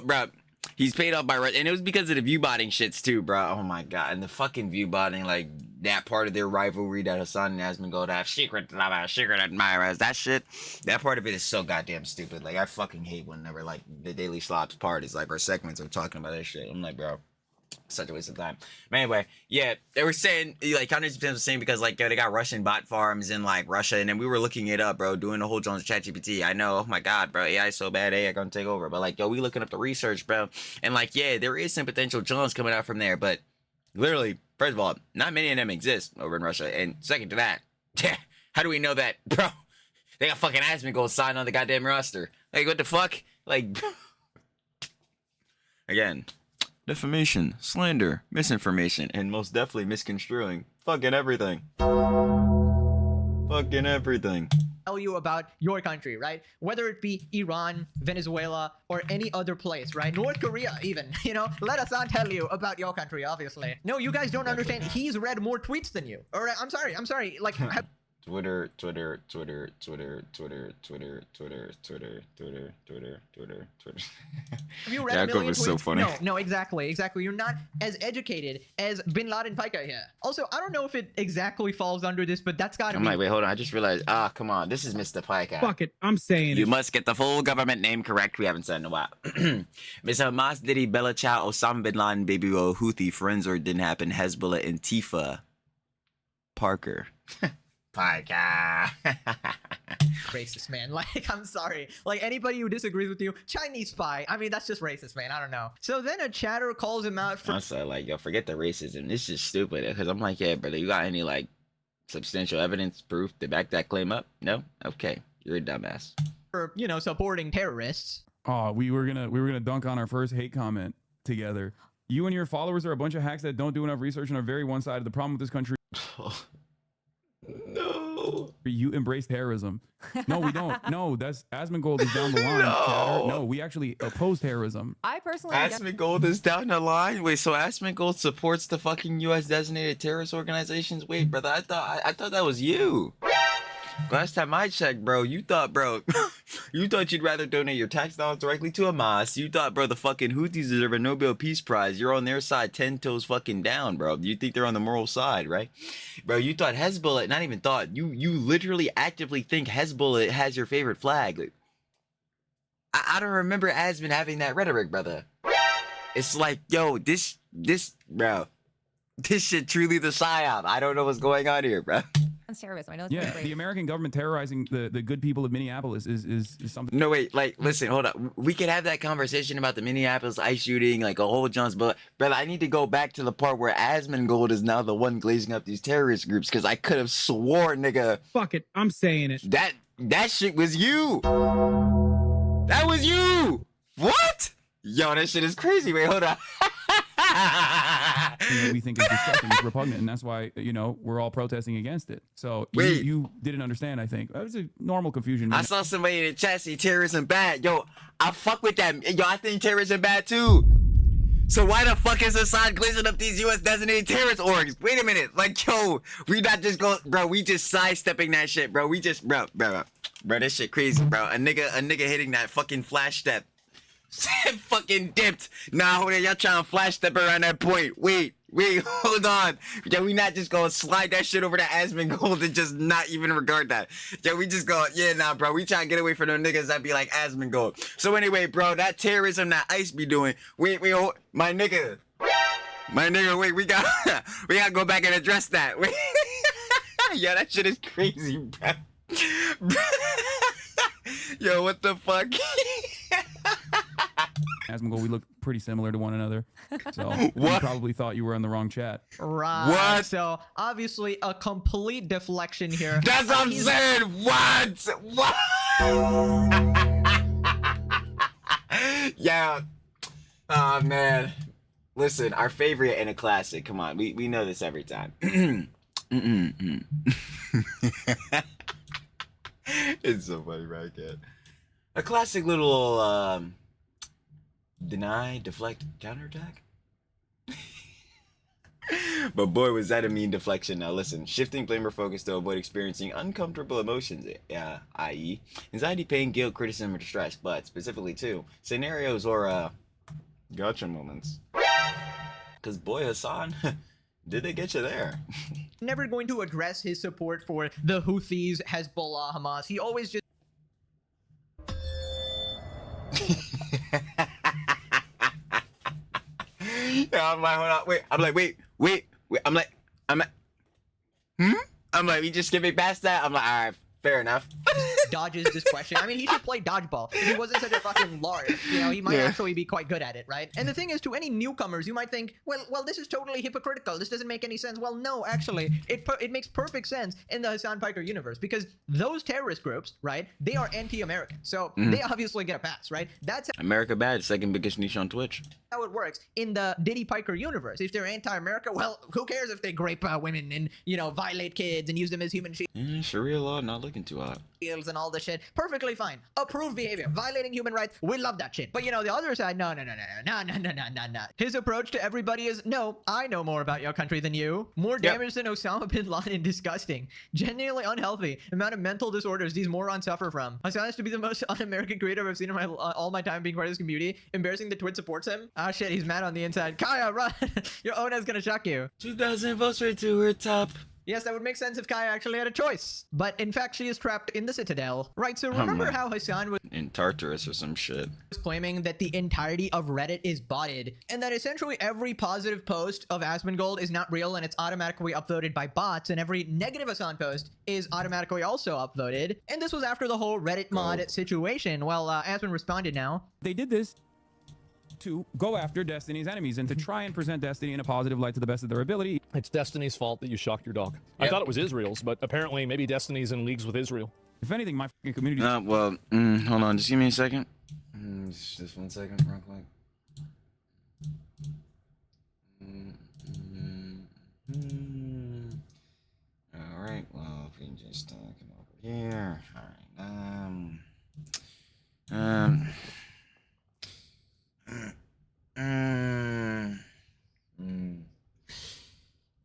Bro, he's paid off by Russia, and it was because of the view botting shits too, bro. Oh my god, and the fucking view botting, like that part of their rivalry that Hasan and Asmongold have, secret admirers, that shit. That part of it is so goddamn stupid. Like, I fucking hate whenever like the Daily Slops part is like, or segments are talking about that shit. I'm like, bro, such a waste of time. But anyway, yeah, they were saying, like, Connor East Vance was saying because, like, yo, they got Russian bot farms in like Russia, and then we were looking it up, bro, doing the whole Jones ChatGPT. I know, oh my god, bro, AI is so bad, AI gonna take over. But like, yo, we looking up the research, bro, and like, yeah, there is some potential Jones coming out from there, but literally, first of all, not many of them exist over in Russia, and second to that, yeah, how do we know that, bro? They got fucking Asmongold signed on the goddamn roster. Like, what the fuck? Like, again, defamation, slander, misinformation, and most definitely misconstruing fucking everything. Fucking everything. Tell you about your country, right? Whether it be Iran, Venezuela, or any other place, right? North Korea, even. You know, let Hasan tell you about your country, obviously. No, you guys don't understand. He's read more tweets than you. Or I'm sorry. Like, Twitter. Have you read a million tweets? So funny. No, exactly. You're not as educated as Bin Laden Pica here. Also, I don't know if it exactly falls under this, but that's gotta I'm be. like, wait, hold on. I just realized. Come on. This is Mr. Pica. Fuck it, I'm saying You it. must get the full government name correct. We haven't said in a while. Mr. Hamas, Diddy, Bella Chow, Osama bin Laden, Baby Will, Houthi, Friends or Didn't Happen, Hezbollah, Antifa, Parker. Pica. Racist, man. Like, I'm sorry. Like, anybody who disagrees with you, Chinese spy. I mean, that's just racist, man. I don't know. So then a chatter calls him out for. I'm sorry, like, yo, forget the racism. This is stupid. Because I'm like, yeah, brother, you got any, like, substantial evidence, proof to back that claim up? No? Okay. You're a dumbass. You know, supporting terrorists. Oh, we were gonna dunk on our first hate comment together. You and your followers are a bunch of hacks that don't do enough research and are very one-sided. The problem with this country. No. No. You embrace terrorism. No, we don't. No, that's Asmongold is down the line. Chatter. No, we actually oppose terrorism. I personally am Asmongold is down the line. Wait, so Asmongold supports the fucking U.S. designated terrorist organizations? Wait, brother, I thought that was you. Last time I checked, bro, you thought you'd rather donate your tax dollars directly to Hamas. You thought, bro, the fucking Houthis deserve a Nobel Peace Prize. You're on their side 10 toes fucking down, bro. You think they're on the moral side, right? Bro, you thought Hezbollah, not even thought, you literally actively think Hezbollah has your favorite flag. Like, I don't remember Asmon having that rhetoric, brother. It's like, yo, this, bro, this shit truly the psyop. I don't know what's going on here, bro. terrorism. I know it's Yeah, great. the American government terrorizing the good people of Minneapolis is something. No, wait, like, listen, hold up. We could have that conversation about the Minneapolis ice shooting, like a whole John's, but brother, I need to go back to the part where Asmongold is now the one glazing up these terrorist groups, because I could have swore, nigga, Fuck it, I'm saying it. that shit was you. That was you. What? Yo, that shit is crazy. Wait, hold on. We think is disgusting, it's repugnant, and that's why we're all protesting against it. So you didn't understand. I think that was a normal confusion. I saw somebody in the chat say terrorism bad. Yo, I fuck with that. Yo, I think terrorism bad too. So why the fuck is Hasan glazing up these U.S. designated terrorist orgs? Wait a minute. Like, yo, we not just go, bro. We just sidestepping that shit, bro. We just, bro, this shit crazy, bro. A nigga hitting that fucking flash step. Fucking dipped. Nah, hold on. Y'all trying to flash step around that point. Wait, hold on. Yeah, we not just gonna slide that shit over to Asmongold and just not even regard that. Yeah, we just go, yeah, nah, bro. We trying to get away from them niggas that be like Asmongold. So anyway, bro, that terrorism that ICE be doing. Wait, hold, my nigga, wait, we gotta go back and address that. Wait, yeah, that shit is crazy, bro. Yo, what the fuck? Asmongold, we look pretty similar to one another. So you probably thought you were in the wrong chat. Right. What? So obviously a complete deflection here. That's what I'm saying. What? Yeah. Oh man. Listen, our favorite and a classic. Come on, we know this every time. It's so funny, right, kid? A classic little deny, deflect, counterattack. But boy, was that a mean deflection. Now listen, shifting blame or focus to avoid experiencing uncomfortable emotions, i.e. anxiety, pain, guilt, criticism, or distress, but specifically too, scenarios or gotcha moments. Cause boy, Hasan, did they get you there? Never going to address his support for the Houthis, Hezbollah, Hamas. He always just Yeah, I'm like, hold on, wait. I'm like, wait. I'm like, I'm like, we just skipping past that. I'm like, all right, fair enough. dodges this question. I mean, he should play dodgeball. If he wasn't such a fucking lord, he might actually be quite good at it, right? And the thing is, to any newcomers, you might think, well, this is totally hypocritical. This doesn't make any sense. Well, no, actually, it makes perfect sense in the Hasan Piker universe, because those terrorist groups, right, they are anti-American. So they obviously get a pass, right? That's America bad, second biggest niche on Twitch. how it works in the Diddy Piker universe. If they're anti-America, well, who cares if they grape women and, violate kids and use them as human Sharia law not looking too hot. shields and all the shit. Perfectly fine. Approved behavior. Violating human rights. We love that shit. But the other side, no. His approach to everybody is, no, I know more about your country than you. More damage than Osama bin Laden. Disgusting. Genuinely unhealthy. Amount of mental disorders these morons suffer from. Hasan has to be the most un-American creator I've seen in all my time being part of this community. Embarrassing that Twitch supports him. Ah shit, he's mad on the inside. Kaya, run! Your Ona's gonna shock you. 2,000 votes right to her top. Yes, that would make sense if Kaya actually had a choice. But in fact, she is trapped in the Citadel. Right, so remember how Hasan was In Tartarus or some shit. claiming that the entirety of Reddit is botted, and that essentially every positive post of Asmongold is not real and it's automatically upvoted by bots, and every negative Hasan post is automatically also upvoted. And this was after the whole Reddit mod situation. Well, Asmon responded now. They did this to go after Destiny's enemies and to try and present Destiny in a positive light to the best of their ability. It's Destiny's fault that you shocked your dog. I thought it was Israel's, but apparently maybe Destiny's in leagues with Israel. If anything, my fucking community. Well, hold on, just give me a second. Just 1 second, real quick. All right. Well, if we just come over here. All right.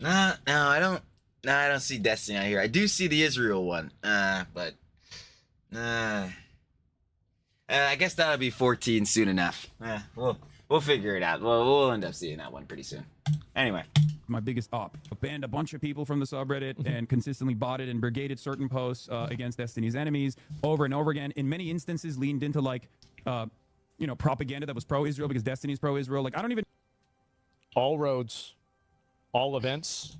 No, I don't. No, I don't see Destiny out here. I do see the Israel one. But I guess that'll be 14 soon enough. We'll figure it out. We'll end up seeing that one pretty soon. Anyway. My biggest op. Banned a bunch of people from the subreddit and consistently botted and brigaded certain posts against Destiny's enemies over and over again. In many instances, leaned into like, propaganda that was pro-Israel because Destiny's pro-Israel. Like, I don't even. All roads, all events.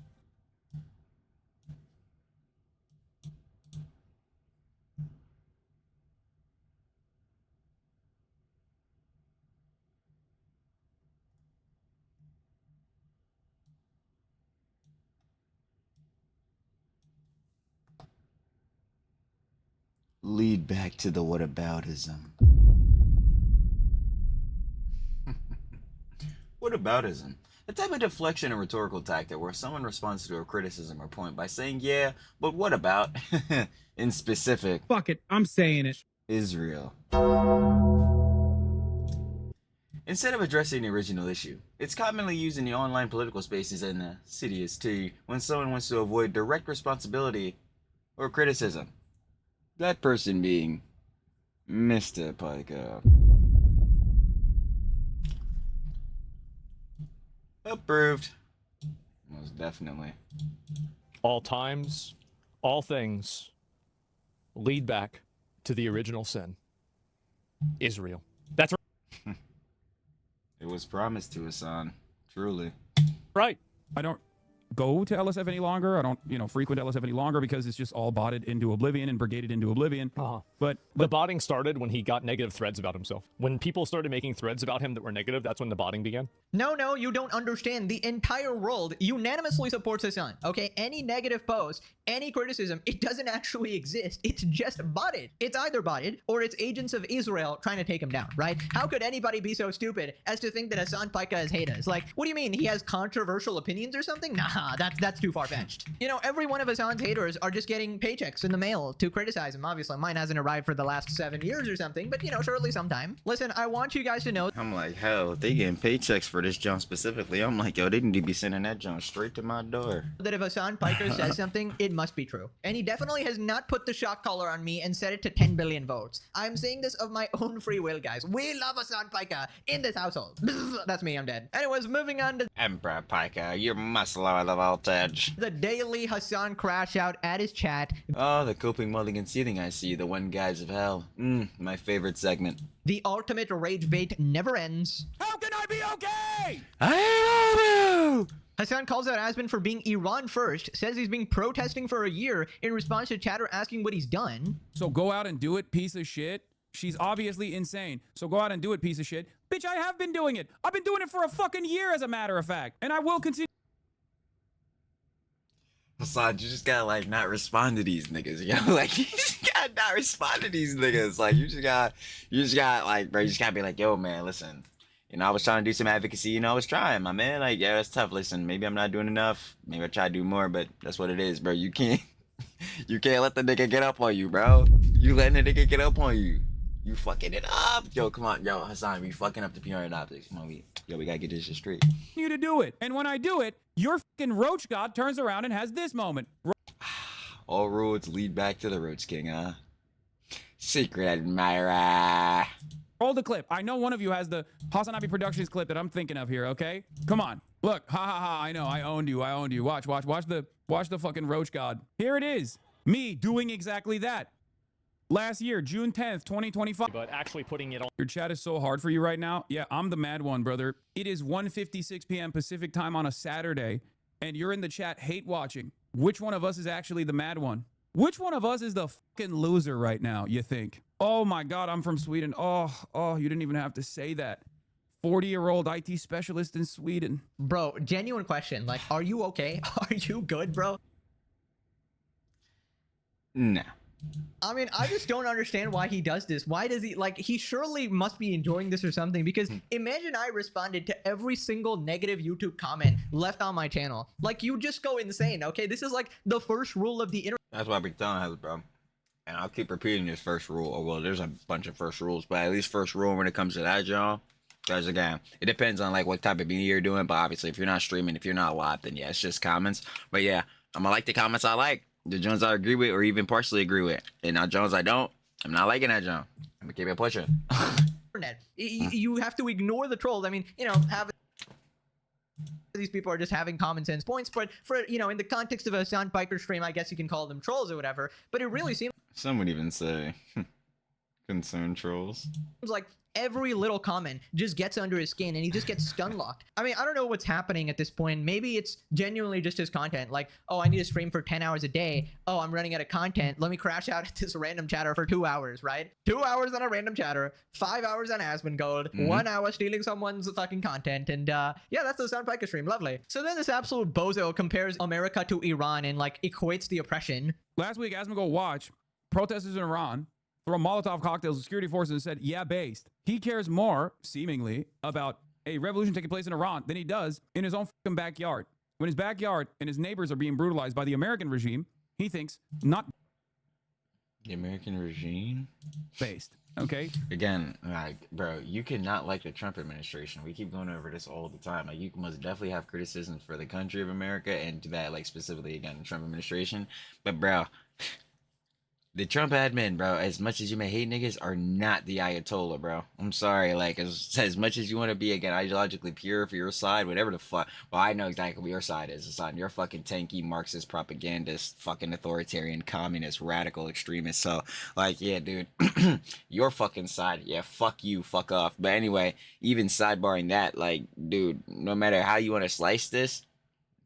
Lead back to the whataboutism. Whataboutism. A type of deflection and rhetorical tactic where someone responds to a criticism or point by saying, yeah, but what about, in specific, Fuck it, I'm saying it. Israel. Instead of addressing the original issue, it's commonly used in the online political spaces and the city as tea when someone wants to avoid direct responsibility or criticism. That person being Mr. Piker. Approved. Most definitely. All times, all things lead back to the original sin. Israel. That's It was promised to Hasan. Truly. right. I don't go to LSF any longer. I don't, frequent LSF any longer because it's just all botted into oblivion and brigaded into oblivion. But The botting started when he got negative threads about himself. When people started making threads about him that were negative, that's when the botting began. No, you don't understand. The entire world unanimously supports Hasan, okay? Any negative post, any criticism, it doesn't actually exist. It's just botted. It's either botted or it's agents of Israel trying to take him down, right? How could anybody be so stupid as to think that Hasan Piker has haters? Like, what do you mean? He has controversial opinions or something? Nah, that's too far-fetched. Every one of Hasan's haters are just getting paychecks in the mail to criticize him. Obviously, mine hasn't arrived for the last 7 years or something, but, surely sometime. Listen, I want you guys to know. I'm like, hell, they getting paychecks for this junk specifically. I'm like, yo, they need to be sending that junk straight to my door. That if Hasan Piker says something, it must be true. And he definitely has not put the shock collar on me and set it to 10 billion votes. I'm saying this of my own free will, guys. We love Hasan Piker in this household. That's me, I'm dead. Anyways, moving on to Emperor Piker, you must lower the voltage. the daily Hasan crash out at his chat. Oh, the coping mulligan seething I see, the one guys of hell. My favorite segment. The ultimate rage bait never ends. how can I be okay? I love you! Hasan calls out Asman for being Iran first, says he's been protesting for a year in response to chatter asking what he's done. So go out and do it, piece of shit. She's obviously insane. So go out and do it, piece of shit. Bitch, I have been doing it. I've been doing it for a fucking year, as a matter of fact. And I will continue. Hasan, you just gotta not respond to these niggas, yo. Like, you just gotta not respond to these niggas. Like, you just gotta bro, you just gotta be like, yo, man, listen. I was trying to do some advocacy, I was trying, my man. Like, yeah, that's tough. Listen, maybe I'm not doing enough. Maybe I try to do more, but that's what it is, bro. You can't let the nigga get up on you, bro. You letting the nigga get up on you. You fucking it up. Yo, come on. Yo, Hasan, we fucking up the PR and optics. Come on, we gotta get this shit straight. You to do it. And when I do it, your fucking roach god turns around and has this moment. All roads lead back to the Roach King, huh? Secret admirer. Roll the clip. I know one of you has the Hasanabi Productions clip that I'm thinking of here, okay? Come on. Look. Ha ha ha. I know. I owned you. Watch the fucking roach god. Here it is. Me doing exactly that. Last year, June 10th, 2025. But actually putting it on. Your chat is so hard for you right now. Yeah, I'm the mad one, brother. It is 1:56 p.m. Pacific time on a Saturday, and you're in the chat hate watching. Which one of us is actually the mad one? Which one of us is the fucking loser right now, you think? Oh my God, I'm from Sweden. Oh, you didn't even have to say that. 40-year-old IT specialist in Sweden. Bro, genuine question. Like, are you okay? Are you good, bro? Nah. I mean, I just don't understand why he does this. Why does he, he surely must be enjoying this or something, because imagine I responded to every single negative YouTube comment left on my channel. Like, you just go insane, okay? This is like the first rule of the internet. That's why I be telling us, bro. And I'll keep repeating this first rule. Or well, there's a bunch of first rules, but at least first rule when it comes to that, y'all. Because again, it depends on like what type of media you're doing. But obviously, if you're not streaming, if you're not live, then yeah, it's just comments. But yeah, I'm gonna like the comments I like, the Jones I agree with, or even partially agree with. And now Jones I don't. I'm not liking that John. I'm gonna keep it pushing. internet. You have to ignore the trolls. I mean, you know, have these people are just having common sense points, but for, you know, in the context of a Sound Biker stream, I guess you can call them trolls or whatever, but it really seems Some would even say concerned trolls. like every little comment just gets under his skin and he just gets stun locked. I mean, I don't know what's happening at this point. Maybe it's genuinely just his content. Like, oh, I need to stream for 10 hours a day. Oh, I'm running out of content. Let me crash out at this random chatter for 2 hours, right? 2 hours on a random chatter, 5 hours on Asmongold, 1 hour stealing someone's fucking content. And yeah, that's the Sound Piker stream. Lovely. So then this absolute bozo compares America to Iran and like equates the oppression. Last week, Asmongold watch protesters in Iran throw Molotov cocktails at security forces and said, yeah, based. He cares more, seemingly, about a revolution taking place in Iran than he does in his own fucking backyard. When his backyard and his neighbors are being brutalized by the American regime, he thinks not The American regime? based. Okay? Again, like, bro, you cannot like the Trump administration. We keep going over this all the time. Like, you must definitely have criticisms for the country of America and to that, like, specifically, again, the Trump administration. But, bro, the Trump admin, bro, as much as you may hate niggas, are not the Ayatollah, bro. I'm sorry. Like, as much as you want to be, again, ideologically pure for your side, whatever the fuck. Well, I know exactly what your side is. Hasan. You're fucking tanky, Marxist, propagandist, fucking authoritarian, communist, radical, extremist. So, like, yeah, dude, your fucking side. Yeah, fuck you, fuck off. But anyway, even sidebarring that, like, dude, no matter how you want to slice this,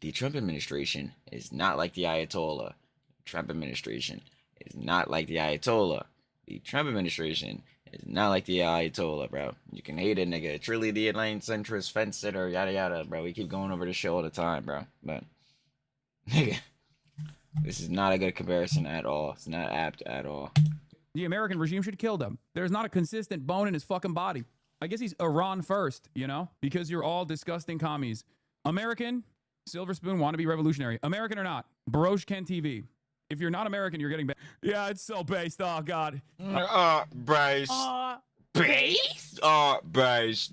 the Trump administration is not like the Ayatollah. Trump administration is not like the Ayatollah. The Trump administration is not like the Ayatollah, bro. You can hate a nigga. Truly the Atlantic centrist fence sitter, yada yada, bro. We keep going over this shit all the time, bro. But, nigga, this is not a good comparison at all. It's not apt at all. The American regime should kill them. There's not a consistent bone in his fucking body. I guess he's Iran first, you know? Because you're all disgusting commies. American, Silver Spoon, want to be revolutionary. American or not, Baroche Ken TV. If you're not American, you're getting yeah, it's so based. Oh, God. Braced. Based? Braced.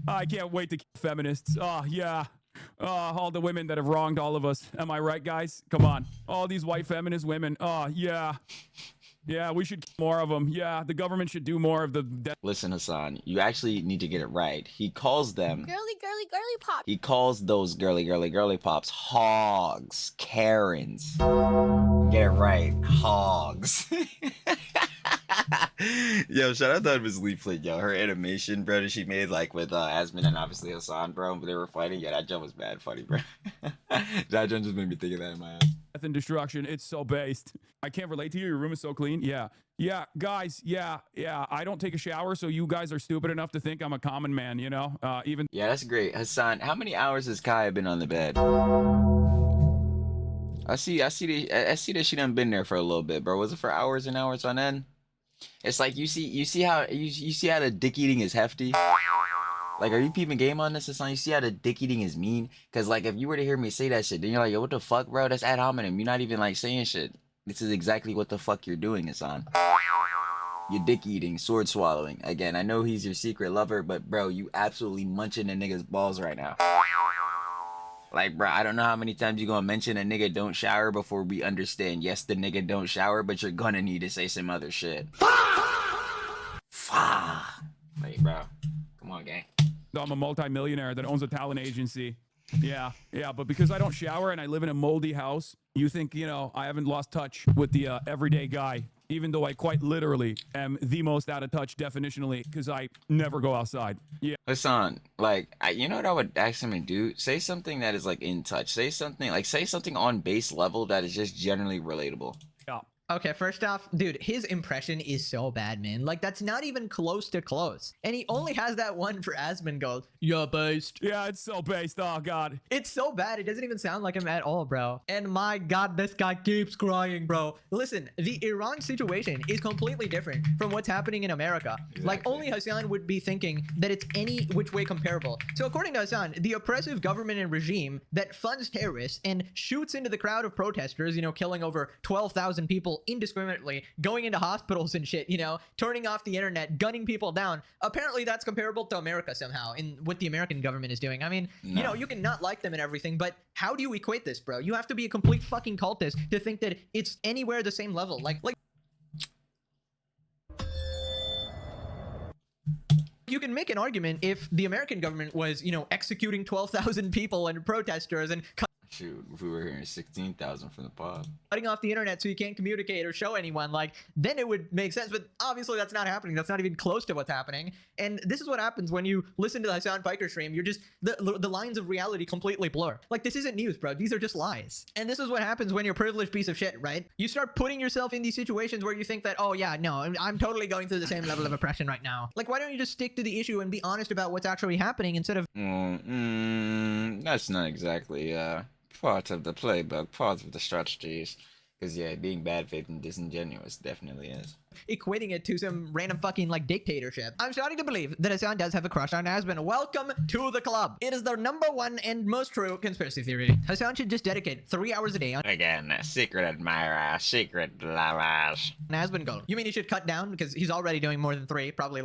I can't wait to kill feminists. Oh, yeah. All the women that have wronged all of us. Am I right, guys? Come on. All these white feminist women. Oh, yeah. Yeah, we should kill more of them. Yeah, the government should do more of the... Listen, Hasan, you actually need to get it right. He calls them... Girly, girly, girly pop. He calls those girly pops hogs, Karens. Get it right, hogs. Yo, shout out to Miss Leaflet, yo. Her animation, bro, that she made, like, with Asmin and obviously Hasan, bro, but they were fighting. Yeah, that jump was bad funny, bro. That jump just made me think of that in my ass. Death and destruction. It's so based. I can't relate to you. Your room is so clean. Yeah. Yeah, guys. Yeah. I don't take a shower, so you guys are stupid enough to think I'm a common man, you know? Even... Yeah, that's great. Hasan, how many hours has Kaya been on the bed? I see that she done been there for a little bit, bro. Was it for hours and hours on end? It's like you see how the dick eating is hefty. Like, are you peeping game on this? You see how the dick eating is mean? Cause like if you were to hear me say that shit, then you're like, yo, what the fuck, bro? That's ad hominem. You're not even like saying shit. This is exactly what the fuck you're doing, Hasan. You're dick eating, sword swallowing. Again, I know he's your secret lover, but bro, you absolutely munching a nigga's balls right now. Like, bro, I don't know how many times you gonna mention a nigga don't shower before we understand. Yes, the nigga don't shower, but you're gonna need to say some other shit. Like, bro, come on, gang. I'm a multimillionaire that owns a talent agency. Yeah, but because I don't shower and I live in a moldy house, you think, you know, I haven't lost touch with the everyday guy, even though I quite literally am the most out of touch definitionally because I never go outside. Yeah. Hasan, like, you know what I would ask him to do? Say something that is, like, in touch. Say something on base level that is just generally relatable. Yeah. Okay, first off, dude, his impression is so bad, man. Like, that's not even close to close. And he only has that one for Asmongold. Yeah, based. Yeah, it's so based. Oh, God. It's so bad, it doesn't even sound like him at all, bro. And my God, this guy keeps crying, bro. Listen, the Iran situation is completely different from what's happening in America. Like, only Hasan would be thinking that it's any which way comparable. So according to Hasan, the oppressive government and regime that funds terrorists and shoots into the crowd of protesters, you know, killing over 12,000 people indiscriminately, going into hospitals and shit, you know, turning off the internet, gunning people down. Apparently that's comparable to America somehow in what the American government is doing. I mean, you know, you can not like them and everything, but how do you equate this, bro? You have to be a complete fucking cultist to think that it's anywhere the same level. Like you can make an argument if the American government was, you know, executing 12,000 people and protesters and Shoot, if we were hearing 16,000 from the pod. cutting off the internet so you can't communicate or show anyone, like, then it would make sense. But obviously that's not happening. That's not even close to what's happening. And this is what happens when you listen to the Hasan Piker stream. You're just, the lines of reality completely blur. Like, this isn't news, bro. These are just lies. And this is what happens when you're a privileged piece of shit, right? You start putting yourself in these situations where you think that, oh yeah, no, I'm totally going through the same level of oppression right now. Like, why don't you just stick to the issue and be honest about what's actually happening instead of That's not exactly part of the playbook, part of the strategies. Because, yeah, being bad faith and disingenuous definitely is. equating it to some random fucking like dictatorship. I'm starting to believe that Hasan does have a crush on Asmon. Welcome to the club. It is the #1 and most true conspiracy theory. Hasan should just dedicate 3 hours a day on Again, secret admirer, secret lovers. Asmon goal. You mean he should cut down because he's already doing more than 3, probably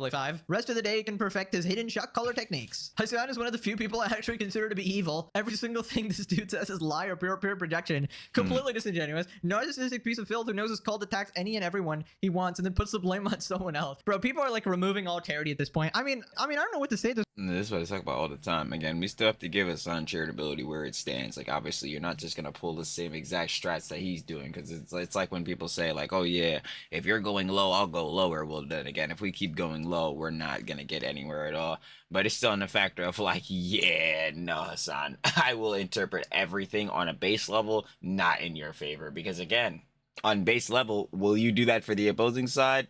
5. Rest of the day he can perfect his hidden shock color techniques. Hasan is one of the few people I actually consider to be evil. Every single thing this dude says is lie or pure projection. Completely disingenuous. Narcissistic piece of filth who knows his call to attacks any and everyone he wants and then puts the blame on someone else. Bro, people are like removing all charity at this point. I mean, I don't know what to say to this. This is what I talk about all the time. Again, we still have to give Hasan charitability where it stands. Like, obviously, you're not just gonna pull the same exact strats that he's doing, because it's like when people say, like, oh yeah, if you're going low, I'll go lower. Well, then again, if we keep going low, we're not gonna get anywhere at all. But it's still in the factor of like, yeah, no, Hasan, I will interpret everything on a base level, not in your favor. Because again, on base level, will you do that for the opposing side?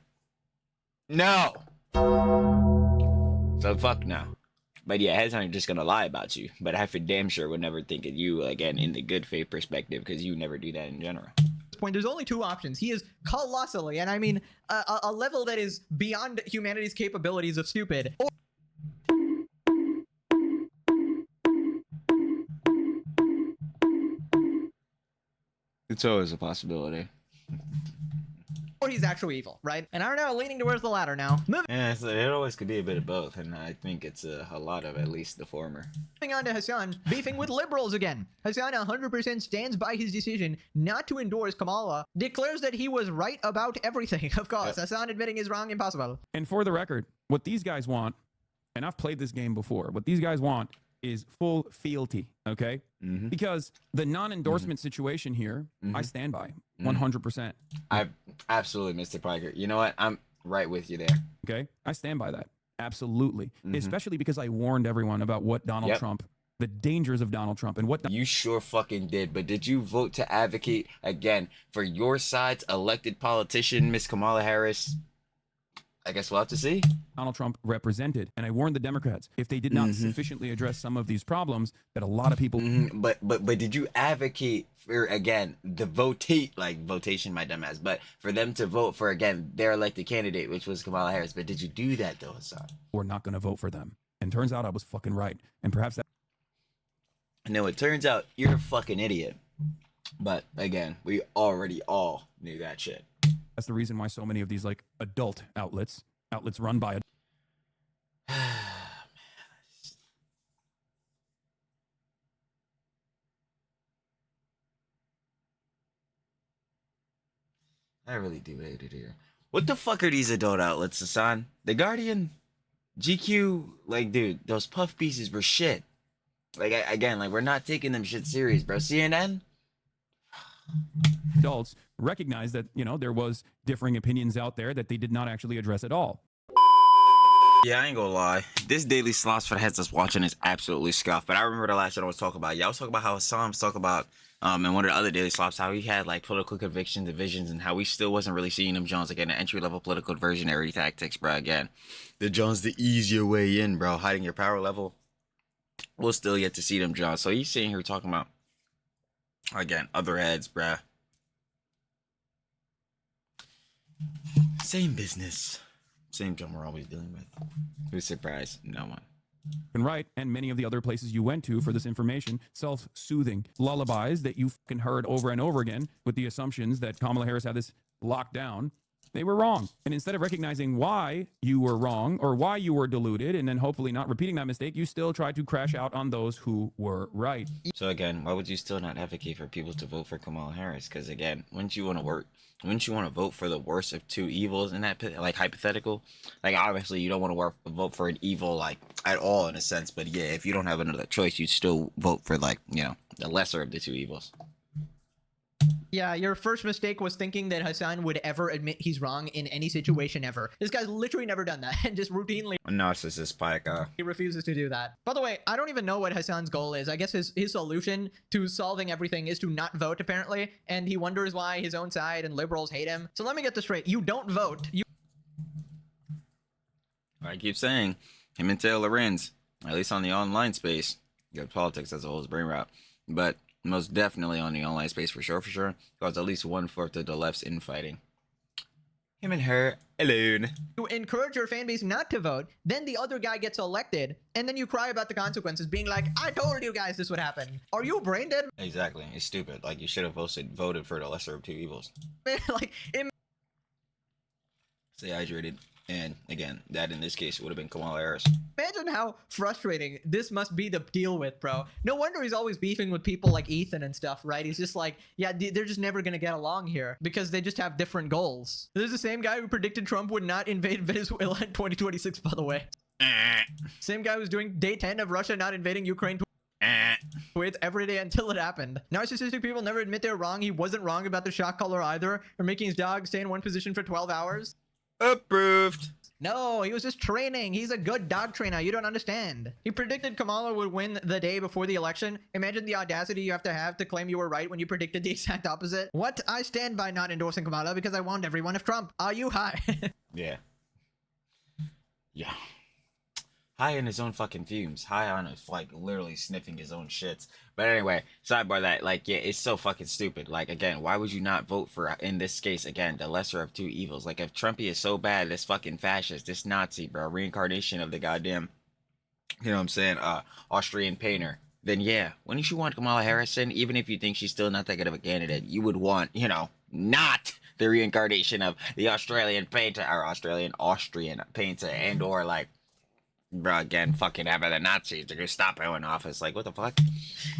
No. So fuck no. But yeah, Hasan just gonna lie about you. But I for damn sure would never think of you again in the good faith perspective, because you never do that in general. Point, there's only 2 options. He is colossally, and I mean a level that is beyond humanity's capabilities of stupid, or It's always a possibility. he's actually evil, right? And I don't know, leaning towards the latter now. Yeah, so it always could be a bit of both, and I think it's a lot of at least the former. Moving on to Hasan, beefing with liberals again. Hasan 100% stands by his decision not to endorse Kamala, declares that he was right about everything. Of course, Hasan admitting is wrong, impossible. And for the record, what these guys want, and I've played this game before, what these guys want is full fealty, okay? Because the non-endorsement situation here, I stand by 100%. I absolutely, Mr. Piker. You know what? I'm right with you there. Okay, I stand by that. Absolutely. Especially because I warned everyone about what Donald Trump, the dangers of Donald Trump, and what You sure fucking did. But did you vote to advocate, again, for your side's elected politician, Miss Kamala Harris? I guess we'll have to see. Donald Trump represented. And I warned the Democrats, if they did not sufficiently address some of these problems, that a lot of people... But did you advocate for, again, the votation, my dumb ass, but for them to vote for, again, their elected candidate, which was Kamala Harris? But did you do that, though, Hasan? We're not going to vote for them. And turns out I was fucking right. And perhaps that... No, it turns out you're a fucking idiot. But, again, we already all knew that shit. That's the reason why so many of these, like, adult outlets run by... I really do hate it here. What the fuck are these adult outlets, Hasan? The Guardian? GQ? Like, dude, those puff pieces were shit. Like, again, like, we're not taking them shit serious, bro. CNN? Adults recognize that, you know, there was differing opinions out there that they did not actually address at all. Yeah, I ain't gonna lie. This daily slots for the heads that's watching is absolutely scuffed. But I remember the last shit I was talking about. Yeah, I was talking about how Hasan was talking about And one of the other daily slops, how he had like political convictions, divisions, and how we still wasn't really seeing them Jones again, the entry level political diversionary tactics, bro. Again, the Jones the easier way in, bro. Hiding your power level. We'll still yet to see them Jones. So he's sitting here talking about again other heads, bruh. Same business, same John we're always dealing with. Who's surprised? No one. And right, and many of the other places you went to for this information, self-soothing lullabies that you fucking heard over and over again with the assumptions that Kamala Harris had this locked down, they were wrong. And instead of recognizing why you were wrong or why you were deluded and then hopefully not repeating that mistake, you still tried to crash out on those who were right. So again, why would you still not advocate for people to vote for Kamala Harris? Because again, wouldn't you want to vote for the worst of two evils in that, like, hypothetical? Like, obviously you don't want to vote for an evil like at all in a sense, but yeah, if you don't have another choice, you'd still vote for, like, you know, the lesser of the two evils. Yeah, your first mistake was thinking that Hasan would ever admit he's wrong in any situation ever. This guy's literally never done that and just routinely A narcissist pike. he refuses to do that. By the way, I don't even know what Hasan's goal is. I guess his solution to solving everything is to not vote, apparently, and he wonders why his own side and liberals hate him. So let me get this straight. You don't vote. I keep saying, him and Taylor Lorenz, at least on the online space, you got politics as a whole is brain rot, but most definitely on the online space for sure, because at least 1/4 of the left's infighting. Him and her alone. You encourage your fan base not to vote, then the other guy gets elected, and then you cry about the consequences, being like, I told you guys this would happen. Are you brain dead? Exactly, it's stupid. Like, you should have voted for the lesser of two evils. Man, like, Stay hydrated. And again, that in this case would have been Kamala Harris. imagine how frustrating this must be to deal with, bro. No wonder he's always beefing with people like Ethan and stuff, right? He's just like, yeah, they're just never gonna get along here because they just have different goals. This is the same guy who predicted Trump would not invade Venezuela in 2026, by the way. Same guy who's doing day 10 of Russia not invading Ukraine. Tweets every day until it happened. Narcissistic people never admit they're wrong. He wasn't wrong about the shot collar either, or making his dog stay in one position for 12 hours. Approved. No, he was just training. He's a good dog trainer. You don't understand. He predicted Kamala would win the day before the election. Imagine the audacity you have to claim you were right when you predicted the exact opposite. What? I stand by not endorsing Kamala because I want everyone of Trump. Are you high? Yeah. Yeah. High in his own fucking fumes. High on his, like, literally sniffing his own shits. But anyway, sidebar that, like, yeah, it's so fucking stupid. Like, again, why would you not vote for, in this case, again, the lesser of two evils? Like, if Trumpy is so bad, this fucking fascist, this Nazi, bro, reincarnation of the goddamn, you know what I'm saying, Austrian painter, then yeah, wouldn't you want Kamala Harris in? Even if you think she's still not that good of a candidate, you would want, you know, not the reincarnation of the Australian painter, or Austrian painter, and or, like, bro, again, fucking having the Nazis to Gestapo in office. Like, what the fuck?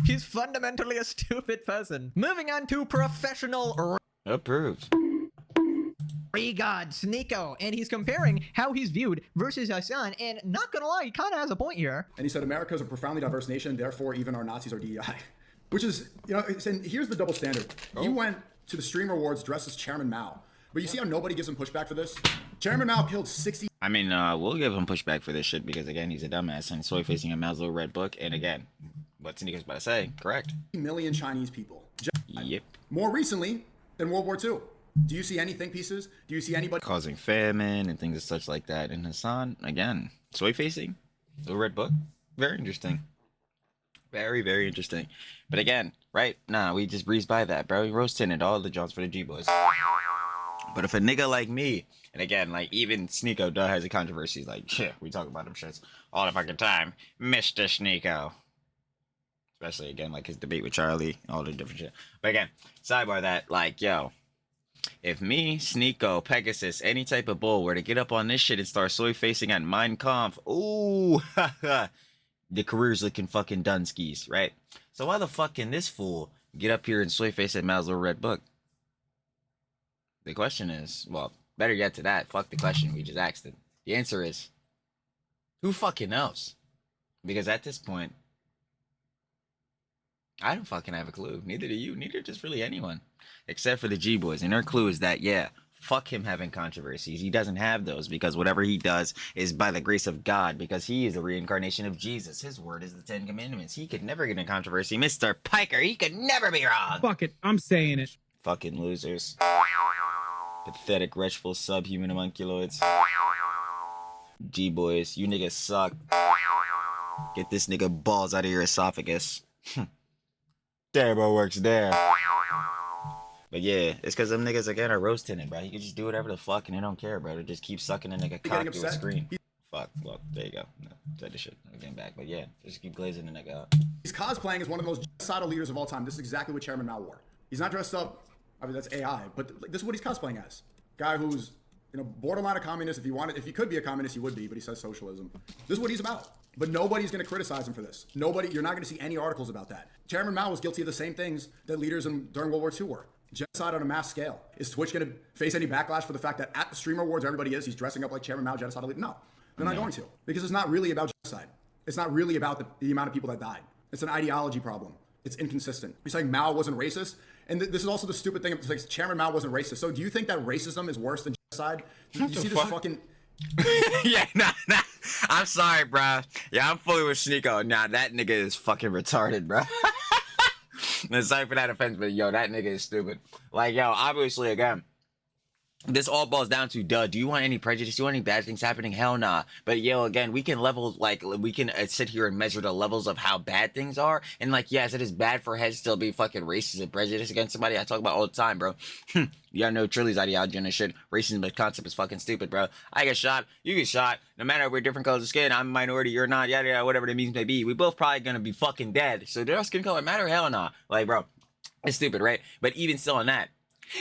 He's fundamentally a stupid person. Moving on to professional Approved. God, Sneeko, and he's comparing how he's viewed versus Hasan, and not gonna lie, he kind of has a point here. And he said, America is a profoundly diverse nation, therefore even our Nazis are DEI. Which is, you know, and here's the double standard. He went to the Stream Awards dressed as Chairman Mao. But you see how nobody gives him pushback for this? Chairman Mao killed 60... I mean, we'll give him pushback for this shit because, again, he's a dumbass and soy facing a Maslow's red book. And again, what Sneaker's about to say, correct. ...million Chinese people. Yep. More recently than World War II. Do you see any think pieces? Do you see anybody... causing famine and things such like that. And Hasan, again, soy facing the red book. Very interesting. Very, very interesting. But again, right? Nah, we just breezed by that, bro. We roast tinted all the Johns for the G-Boys. But if a nigga like me, and again, like, even Sneeko does has a controversy, like, yeah, we talk about them shits all the fucking time. Mr. Sneeko. Especially, again, like his debate with Charlie, all the different shit. But again, sidebar that, like, yo, if me, Sneeko, Pegasus, any type of bull were to get up on this shit and start soy facing at Mein Kampf, ooh, the career's looking fucking done skis, right? So why the fuck can this fool get up here and soy face at Maslow's red book? The question is, well, better get to that. Fuck the question. We just asked it. The answer is, who fucking knows? Because at this point, I don't fucking have a clue. Neither do you. Neither just really anyone. Except for the G-Boys. And their clue is that, yeah, Fuck him having controversies. He doesn't have those because whatever he does is by the grace of God because he is the reincarnation of Jesus. His word is the 10 Commandments. He could never get in controversy. Mr. Piker, he could never be wrong. Fuck it, I'm saying it. Fucking losers. Pathetic, wretchful, subhuman homunculoids. G-boys, you niggas suck. Get this nigga balls out of your esophagus. Turbo works there. But yeah, it's because them niggas again are roasting it, bro. You can just do whatever the fuck and they don't care, bro. They just keep sucking a nigga cock through a screen. Fuck, well, there you go. No, said the shit. I'm getting back. But yeah, just keep glazing the nigga up. He's cosplaying as one of the most genocidal leaders of all time. This is exactly what Chairman Mao wore. He's not dressed up, I mean, that's AI, but like, this is what he's cosplaying as. Guy who's, you know, borderline a communist. If he could be a communist, he would be, but he says socialism. This is what he's about. But nobody's going to criticize him for this. Nobody, you're not going to see any articles about that. Chairman Mao was guilty of the same things that leaders during World War II were. Genocide on a mass scale. Is Twitch going to face any backlash for the fact that at the Streamer Awards, everybody he's dressing up like Chairman Mao, genocidal leader? No, they're not going to. Because it's not really about genocide. It's not really about the amount of people that died. It's an ideology problem. It's inconsistent. He's saying Mao wasn't racist. And this is also the stupid thing. It's like Chairman Mao wasn't racist. So do you think that racism is worse than genocide? You see this fucking... Yeah, nah. I'm sorry, bro. Yeah, I'm fully with Sneeko. Nah, that nigga is fucking retarded, bro. Sorry for that offense, but yo, that nigga is stupid. Like, yo, obviously, again, this all boils down to, do you want any prejudice? Do you want any bad things happening? Hell nah. But yo, again, we can sit here and measure the levels of how bad things are. And like, yes, it is bad for heads to still be fucking racist and prejudiced against somebody. I talk about all the time, bro. You gotta know Trilly's ideology and this shit. Racism, the concept is fucking stupid, bro. I get shot, you get shot. No matter if we're different colors of skin, I'm a minority, you're not, yada yada, whatever the means may be. We both probably gonna be fucking dead. So does our skin color matter? Hell nah. Like, bro, it's stupid, right? But even still on that,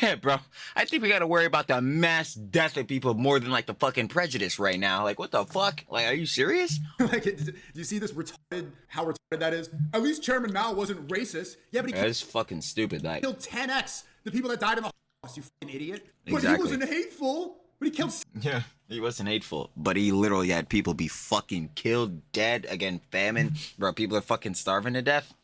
yeah, bro, I think we gotta worry about the mass death of people more than like the fucking prejudice right now. Like, what the fuck? Like, are you serious? Like, do you see this retarded, how retarded that is? At least Chairman Mao wasn't racist. Yeah, but he that's fucking stupid. Like, killed 10x the people that died in the Holocaust, you fucking idiot. But exactly. He wasn't hateful. But he killed... Yeah, he wasn't hateful. But he literally had people be fucking killed, dead, again, famine. Bro, people are fucking starving to death.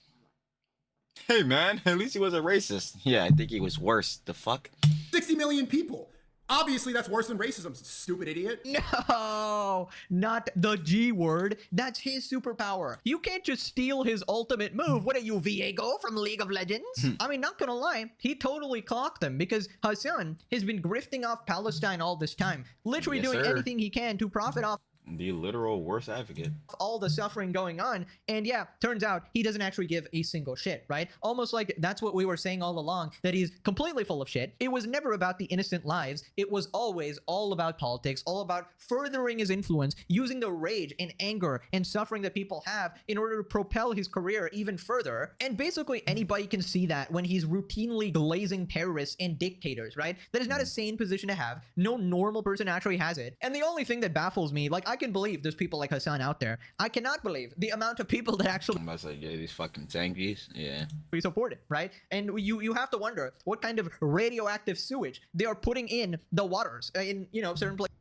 Hey, man, at least he wasn't racist. Yeah, I think he was worse. The fuck? 60 million people. Obviously, that's worse than racism, stupid idiot. No, not the G word. That's his superpower. You can't just steal his ultimate move. What are you, Viego from League of Legends? I mean, not gonna lie, he totally clocked them because Hasan has been grifting off Palestine all this time, literally doing anything he can to profit off the literal worst advocate. All the suffering going on. And yeah, turns out he doesn't actually give a single shit, right? Almost like that's what we were saying all along, that he's completely full of shit. It was never about the innocent lives. It was always all about politics, all about furthering his influence, using the rage and anger and suffering that people have in order to propel his career even further. And basically anybody can see that when he's routinely glazing terrorists and dictators, right? That is not a sane position to have. No normal person actually has it. And the only thing that baffles me, like, I can believe there's people like Hasan out there. I cannot believe the amount of people that actually... I'm about to say, yeah, these fucking tankies, yeah. We support it, right? And you have to wonder what kind of radioactive sewage they are putting in the waters in, you know, certain places.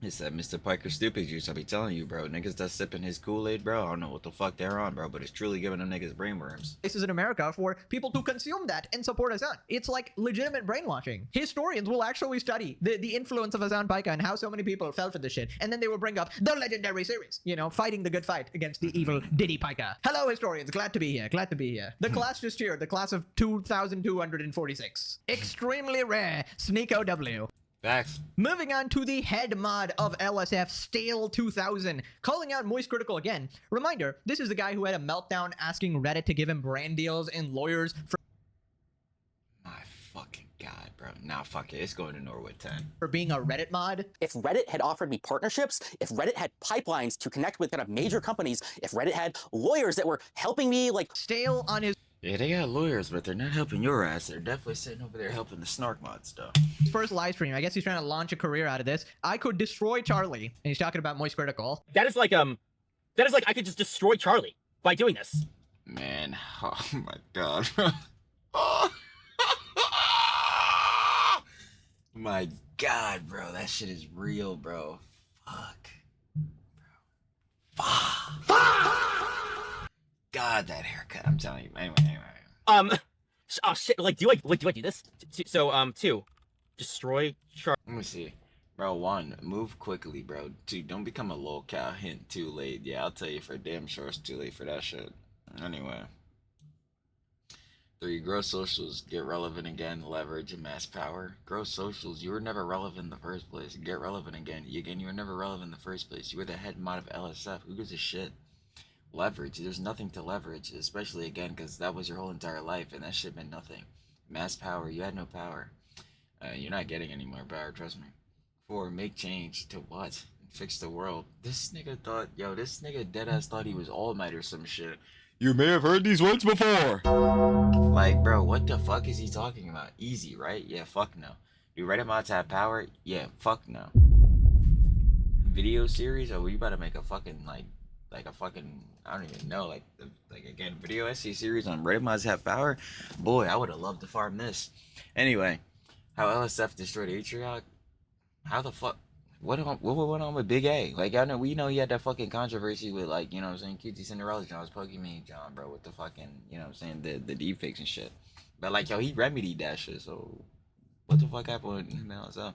It's that Mr. Piker stupid juice. I be telling you, bro. Niggas that's sipping his Kool-Aid, bro. I don't know what the fuck they're on, bro, but it's truly giving them niggas brainworms. This is in America for people to consume that and support Hasan. It's like legitimate brainwashing. Historians will actually study the influence of Hasan Piker and how so many people fell for this shit. And then they will bring up the legendary series, you know, fighting the good fight against the evil Diddy Piker. Hello, historians. Glad to be here. Glad to be here. The class just cheered. The class of 2,246. Extremely rare. Sneeko W. Facts. Moving on to the head mod of LSF, Stale 2000, calling out Moist Critical again. Reminder, this is the guy who had a meltdown asking Reddit to give him brand deals and lawyers for... My fucking god, bro. Nah, fuck it. It's going to Norwood 10. For being a Reddit mod. If Reddit had offered me partnerships, if Reddit had pipelines to connect with kind of major companies, if Reddit had lawyers that were helping me, like... Stale on his... Yeah, they got lawyers, but they're not helping your ass. They're definitely sitting over there helping the snark mod stuff. First live stream. I guess he's trying to launch a career out of this. I could destroy Charlie. And he's talking about Moist Critical. That is like I could just destroy Charlie by doing this. Man, oh my god. My god, bro. That shit is real, bro. Fuck. Bro. Fuck. God, that haircut. I'm telling you. Anyway. Oh shit. Like, do I do this? So, 2, destroy Charlie. me see. Bro, one, move quickly, bro. Two, don't become a lol cow. Hint, too late. Yeah, I'll tell you for damn sure it's too late for that shit. Anyway. 3, grow socials. Get relevant again. Leverage and mass power. Grow socials. You were never relevant in the first place. Get relevant again. You were never relevant in the first place. You were the head mod of LSF. Who gives a shit? Leverage. There's nothing to leverage, especially again because that was your whole entire life and that shit meant nothing. Mass power. You had no power. You're not getting any more power, trust me. 4, make change. To what? Fix the world. This nigga thought, this nigga deadass thought he was All Might or some shit. You may have heard these words before. Like, bro, what the fuck is he talking about? Easy, right? Yeah, fuck no. Do Reddit mods have power? Yeah, fuck no. Video series? Oh, you about to make a fucking, like a fucking, I don't even know, like again, video essay series on Reddit mods have power? Boy, I would have loved to farm this. Anyway, how LSF destroyed Atrioc? How the fuck? What went on with Big A? Like, I know we know he had that fucking controversy with, like, you know what I'm saying, Cutie Cinderella John was Pokemon John, bro, with the fucking, you know what I'm saying, the deepfakes and shit. But like, he remedied that shit. So what the fuck happened with him? So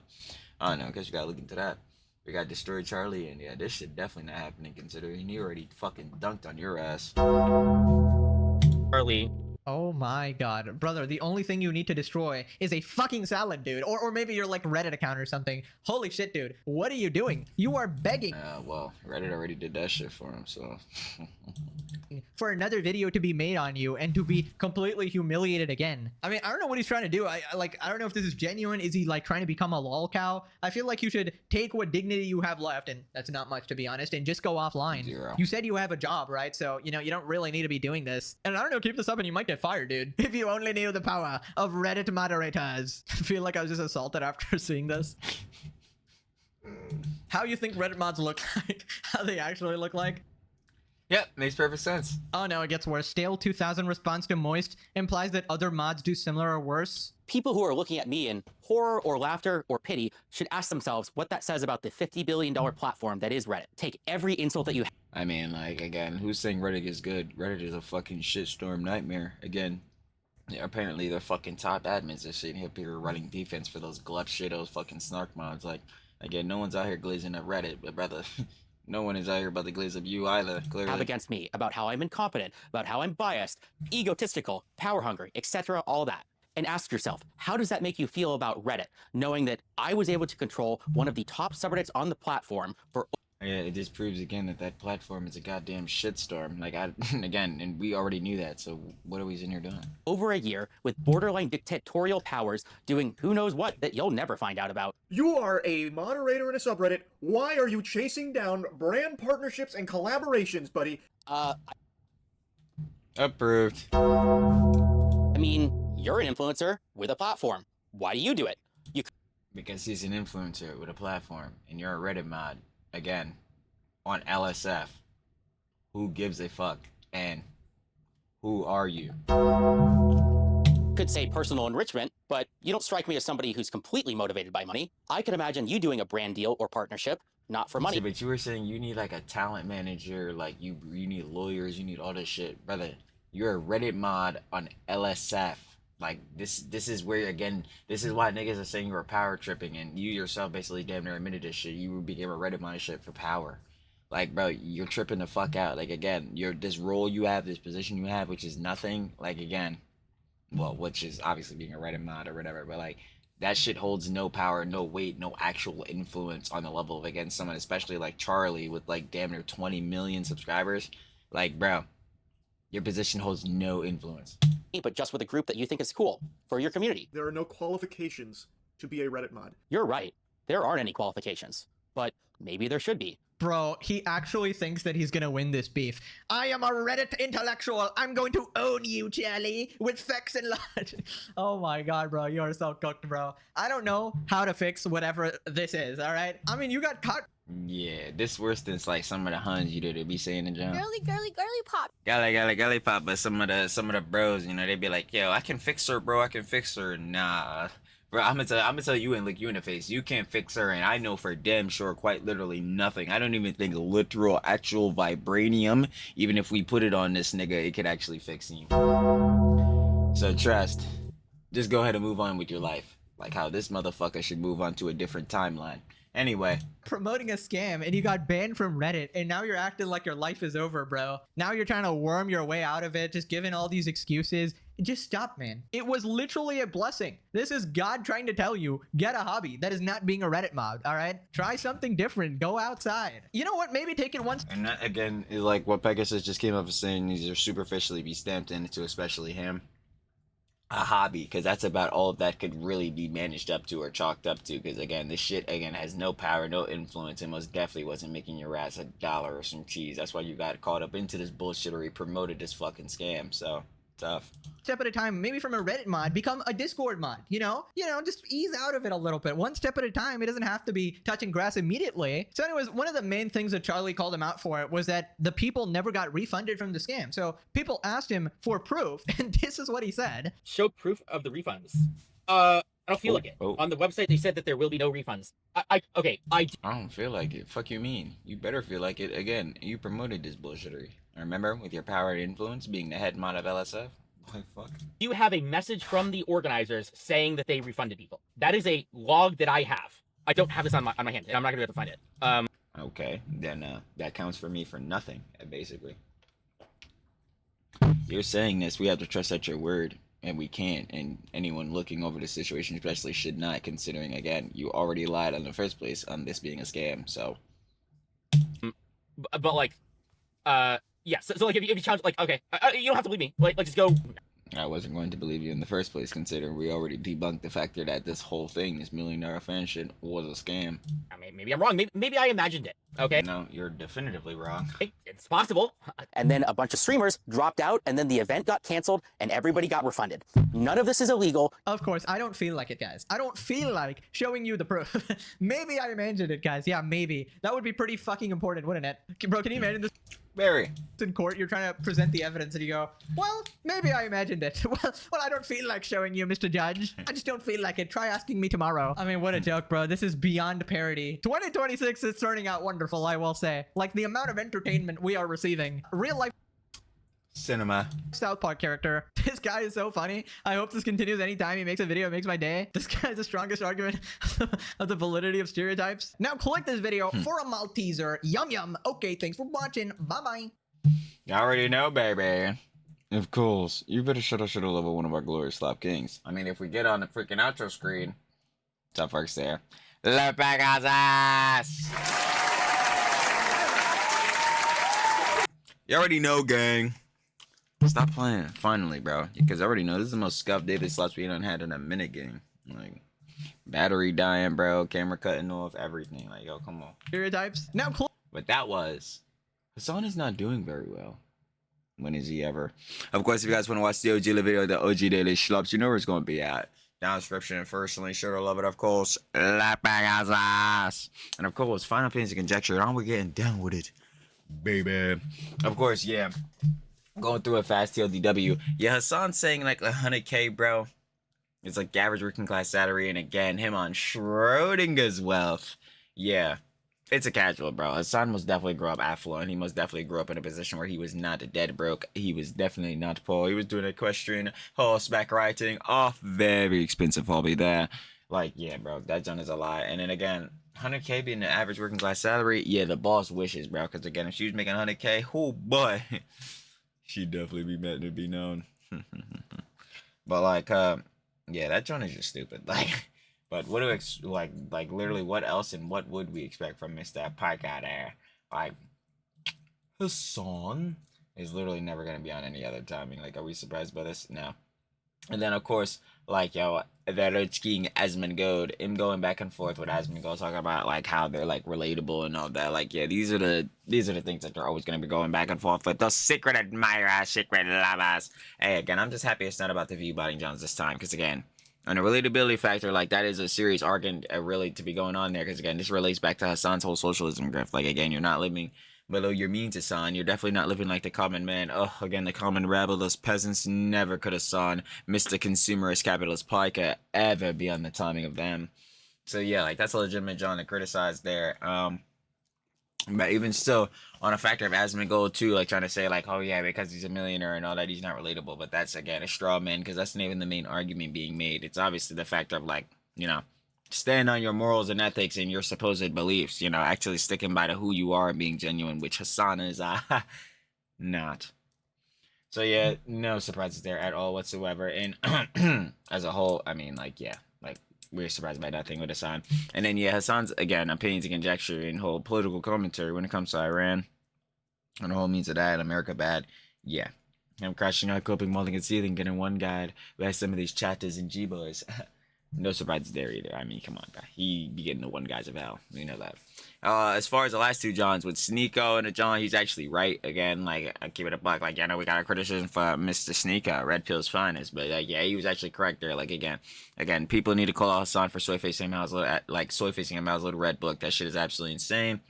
I don't know. Guess you gotta look into that. We got destroyed Charlie, and yeah, this shit definitely not happening considering he already fucking dunked on your ass. Charlie. Oh my god. Brother, the only thing you need to destroy is a fucking salad, dude. Or maybe your, like, Reddit account or something. Holy shit, dude. What are you doing? You are begging. Well, Reddit already did that shit for him, so. For another video to be made on you and to be completely humiliated again. I mean, I don't know what he's trying to do. I don't know if this is genuine. Is he, like, trying to become a lol cow? I feel like you should take what dignity you have left, and that's not much, to be honest, and just go offline. 0. You said you have a job, right? So, you know, you don't really need to be doing this. And I don't know, keep this up and you might get fired, dude. If you only knew the power of Reddit moderators. I feel like I was just assaulted after seeing this. How you think Reddit mods look like? How they actually look like? Yep, makes perfect sense. Oh no, it gets worse. Stale 2000 response to Moist implies that other mods do similar or worse. People who are looking at me in horror or laughter or pity should ask themselves what that says about the $50 billion platform that is Reddit. Take every insult that you have. I mean, like, again, who's saying Reddit is good? Reddit is a fucking shitstorm nightmare. Again, yeah, apparently the fucking top admins are sitting here running defense for those glut shitos fucking snark mods. Like, again, no one's out here glazing up Reddit, but brother, no one is out here about to glaze up you either, clearly. Have against me about how I'm incompetent, about how I'm biased, egotistical, power hungry, etc., all that. And ask yourself, how does that make you feel about Reddit, knowing that I was able to control one of the top subreddits on the platform for... Yeah, it just proves again that platform is a goddamn shitstorm. Like, again, and we already knew that, so what are we in here doing? Over a year, with borderline dictatorial powers, doing who knows what that you'll never find out about. You are a moderator in a subreddit. Why are you chasing down brand partnerships and collaborations, buddy? Approved. I mean, you're an influencer with a platform. Why do you do it? Because he's an influencer with a platform, and you're a Reddit mod. Again, on LSF. Who gives a fuck? And who are you? Could say personal enrichment, but you don't strike me as somebody who's completely motivated by money. I could imagine you doing a brand deal or partnership, not for money. See, but you were saying you need like a talent manager, like you need lawyers, you need all this shit. Brother, you're a Reddit mod on LSF. Like, this is where, again, this is why niggas are saying you were power tripping, and you yourself basically damn near admitted this shit. You became a Reddit mod shit for power. Like, bro, you're tripping the fuck out. Like, again, this role you have, this position you have, which is nothing, like, again, well, which is obviously being a Reddit mod or whatever, but, like, that shit holds no power, no weight, no actual influence on the level of, against someone, especially like Charlie with, like, damn near 20 million subscribers. Like, bro, your position holds no influence. But just with a group that you think is cool for your community. There are no qualifications to be a Reddit mod. You're right. There aren't any qualifications, but maybe there should be. Bro, he actually thinks that he's gonna win this beef. I am a Reddit intellectual. I'm going to own you, Charlie, with facts and logic. Oh my god, bro. You are so cooked, bro. I don't know how to fix whatever this is, all right? I mean, you got caught. Yeah, this worse than like some of the huns you do be saying in John. Girly, girly, girly pop. Girly pop, but some of the bros, you know, they be like, yo, I can fix her, bro, I can fix her. Nah. Bro, I'm gonna tell you and look you in the face. You can't fix her, and I know for damn sure, quite literally nothing. I don't even think literal, actual vibranium, even if we put it on this nigga, it could actually fix him. So trust. Just go ahead and move on with your life. Like how this motherfucker should move on to a different timeline. Anyway, promoting a scam and you got banned from Reddit and now you're acting like your life is over, bro. Now you're trying to worm your way out of it, just giving all these excuses. Just stop, man. It was literally a blessing. This is God trying to tell you, get a hobby. That is not being a Reddit mod, all right? Try something different. Go outside. You know what? Maybe take it once. and that, again, is like what Pegasus just came up with saying, these are superficially be stamped into, especially him, a hobby, because that's about all that could really be managed up to or chalked up to, because again, this shit again has no power, no influence, and most definitely wasn't making your ass $1 or some cheese. That's why you got caught up into this bullshittery, promoted this fucking scam. So tough. Step at a time, maybe from a Reddit mod, become a Discord mod, you know, just ease out of it a little bit, one step at a time. It doesn't have to be touching grass immediately. So anyways, one of the main things that Charlie called him out for was that the people never got refunded from the scam. So people asked him for proof, and this is what he said. Show proof of the refunds. I don't feel like it. On the website, they said that there will be no refunds. I don't feel like it. Fuck you mean? You better feel like it. Again, you promoted this bullshittery. Remember, with your power and influence, being the head mod of LSF? Why fuck? You have a message from the organizers saying that they refunded people. That is a log that I have. I don't have this on my hand, and I'm not gonna be able to find it. Okay, then that counts for me for nothing, basically. You're saying this, we have to trust at your word, and we can't, and anyone looking over the situation especially should not, considering, again, you already lied in the first place on this being a scam, so. But like, yeah, so like if you challenge, like, okay, you don't have to believe me, like just go. I wasn't going to believe you in the first place, considering we already debunked the factor that this whole thing, this $1 million fan shit, was a scam. I mean, maybe I'm wrong. Maybe I imagined it. Okay. No, you're definitively wrong. It's possible. And then a bunch of streamers dropped out, and then the event got canceled, and everybody got refunded. None of this is illegal. Of course, I don't feel like it, guys. I don't feel like showing you the proof. Maybe I imagined it, guys. Yeah, maybe. That would be pretty fucking important, wouldn't it? Bro, can you imagine this? Very. In court, you're trying to present the evidence and you go, well, maybe I imagined it. Well, I don't feel like showing you, Mr. Judge. I just don't feel like it. Try asking me tomorrow. I mean, what a joke, bro. This is beyond parody. 2026 is turning out wonderful, I will say. Like, the amount of entertainment we are receiving. Real life cinema. South Park character. This guy is so funny. I hope this continues. Anytime he makes a video, it makes my day. This guy is the strongest argument of the validity of stereotypes. Now click this video for a Malteser. Yum yum. Okay, thanks for watching. Bye bye. You already know, baby. Of course, you better should have level one of our glorious slop kings. I mean, if we get on the freaking outro screen, tough works there. Let back our ass. You already know, gang. Stop playing, finally, bro. Because I already know this is the most scuffed David slots we done had in a minute, gang. Like, battery dying, bro. Camera cutting off, everything. Like, yo, come on. Stereotypes. Now, but that was Hasan is not doing very well. When is he ever? Of course, if you guys want to watch the OG video, the OG Daily Schlops, you know where it's going to be at. Down description and firstly, sure to love it, of course. Lap back ass. And of course, final opinions and conjecture. On we're getting down with it, baby. Of course, yeah. Going through a fast TLDW. Yeah, Hasan saying like 100K, bro. It's like the average working class salary. And again, him on Schrodinger's wealth. Yeah. It's a casual, bro. Hasan must definitely grow up affluent. He must definitely grow up in a position where he was not dead broke. He was definitely not poor. He was doing equestrian horseback riding off very expensive hobby there. Like, yeah, bro, that done is a lie. And then again, 100K being the average working class salary, yeah, the boss wishes, bro. Because again, if she was making 100K, oh boy, she'd definitely be meant to be known. But like, yeah, that joint is just stupid. Like. But what do like literally what else and what would we expect from Mr. Pike out there? Like Hasan is literally never gonna be on any other timing. Like, are we surprised by this? No. And then of course, like yo, that Rich King Asmongold, him going back and forth with Asmongold, talking about like how they're like relatable and all that. Like, yeah, these are the things that they're always gonna be going back and forth with. Those secret admirers, secret lovers. Hey, again, I'm just happy it's not about the view botting Johns this time, because again. On a relatability factor, like, that is a serious argument really to be going on there. Because, again, this relates back to Hasan's whole socialism grift. Like, again, you're not living below your means, Hasan. You're definitely not living like the common man. Oh, again, the common rabble, those peasants never could Hasan, Mr. Consumerist Capitalist Pica, ever be on the timing of them. So, yeah, like, that's a legitimate John to criticize there. But even still, on a factor of Asmongold too, like trying to say like, oh yeah, because he's a millionaire and all that, he's not relatable. But that's again a straw man, because that's not even the main argument being made. It's obviously the factor of like you know, stand on your morals and ethics and your supposed beliefs, you know, actually sticking by to who you are and being genuine, which Hasan is not. So yeah, no surprises there at all whatsoever. And as a whole, I mean, like, yeah, like, we're surprised by nothing with Hasan. And then yeah, Hasan's, again, opinions and conjecture and whole political commentary when it comes to Iran and the whole means of that, America bad. Yeah. I'm crashing out, coping, molding, and seething, getting one guy who has some of these chatters and G-boys. No surprises there either. I mean, come on, bro. He be getting the one guys of hell. We know that. As far as the last two Johns, with Sneeko and a John, he's actually right. Again, like, I give it a buck. Like, I know we got a criticism for Mr. Sneeko, Red Pill's finest, but yeah, he was actually correct there. Like, again, people need to call out Hasan for soy facing him out, like soy facing him out his little red book. That shit is absolutely insane.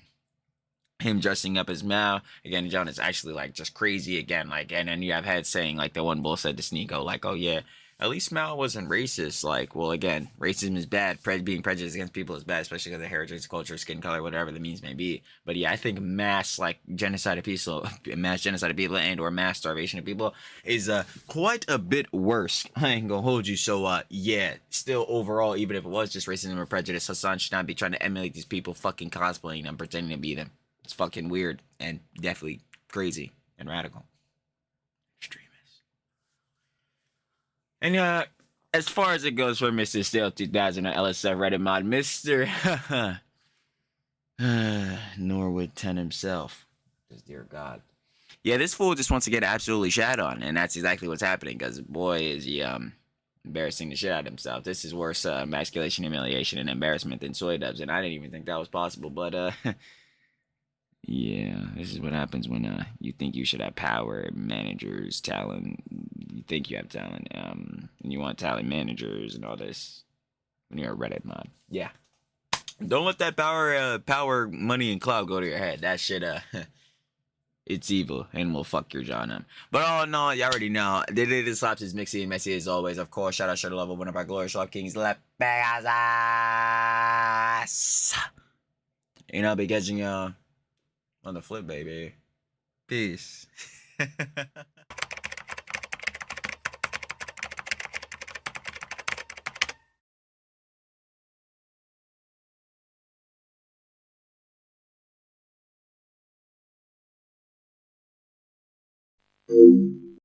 Him dressing up as Mao again, John is actually like just crazy again. Like, and then you have head saying like the one bull said to Sneeko, like, oh yeah, at least Mao wasn't racist. Like, well, again, racism is bad. Being prejudiced against people is bad, especially because of heritage, culture, skin color, whatever the means may be. But yeah, I think mass like genocide of people, and or mass starvation of people is quite a bit worse. I ain't gonna hold you. So yeah, still overall, even if it was just racism or prejudice, Hasan should not be trying to emulate these people fucking cosplaying them, pretending to be them. It's fucking weird and definitely crazy and radical. Extremist. And as far as it goes for Mr. Stale 2000 or LSF Reddit mod, Mr. Norwood 10 himself. Just dear God. Yeah, this fool just wants to get absolutely shat on, and that's exactly what's happening, because boy is he embarrassing the shit out of himself. This is worse emasculation, humiliation, and embarrassment than soy dubs, and I didn't even think that was possible, but yeah, this is what happens when you think you should have power, managers, talent. You think you have talent, and you want talent managers and all this when you're a Reddit mod. Yeah, don't let that power, money, and clout go to your head. That shit, it's evil and will fuck your John up. But all in all, you already know. The latest slaps is mixy and messy as always. Of course, shout out to the level one of our glorious Slop Kings, Lepegas. And I'll be catching y'all on the flip, baby. Peace.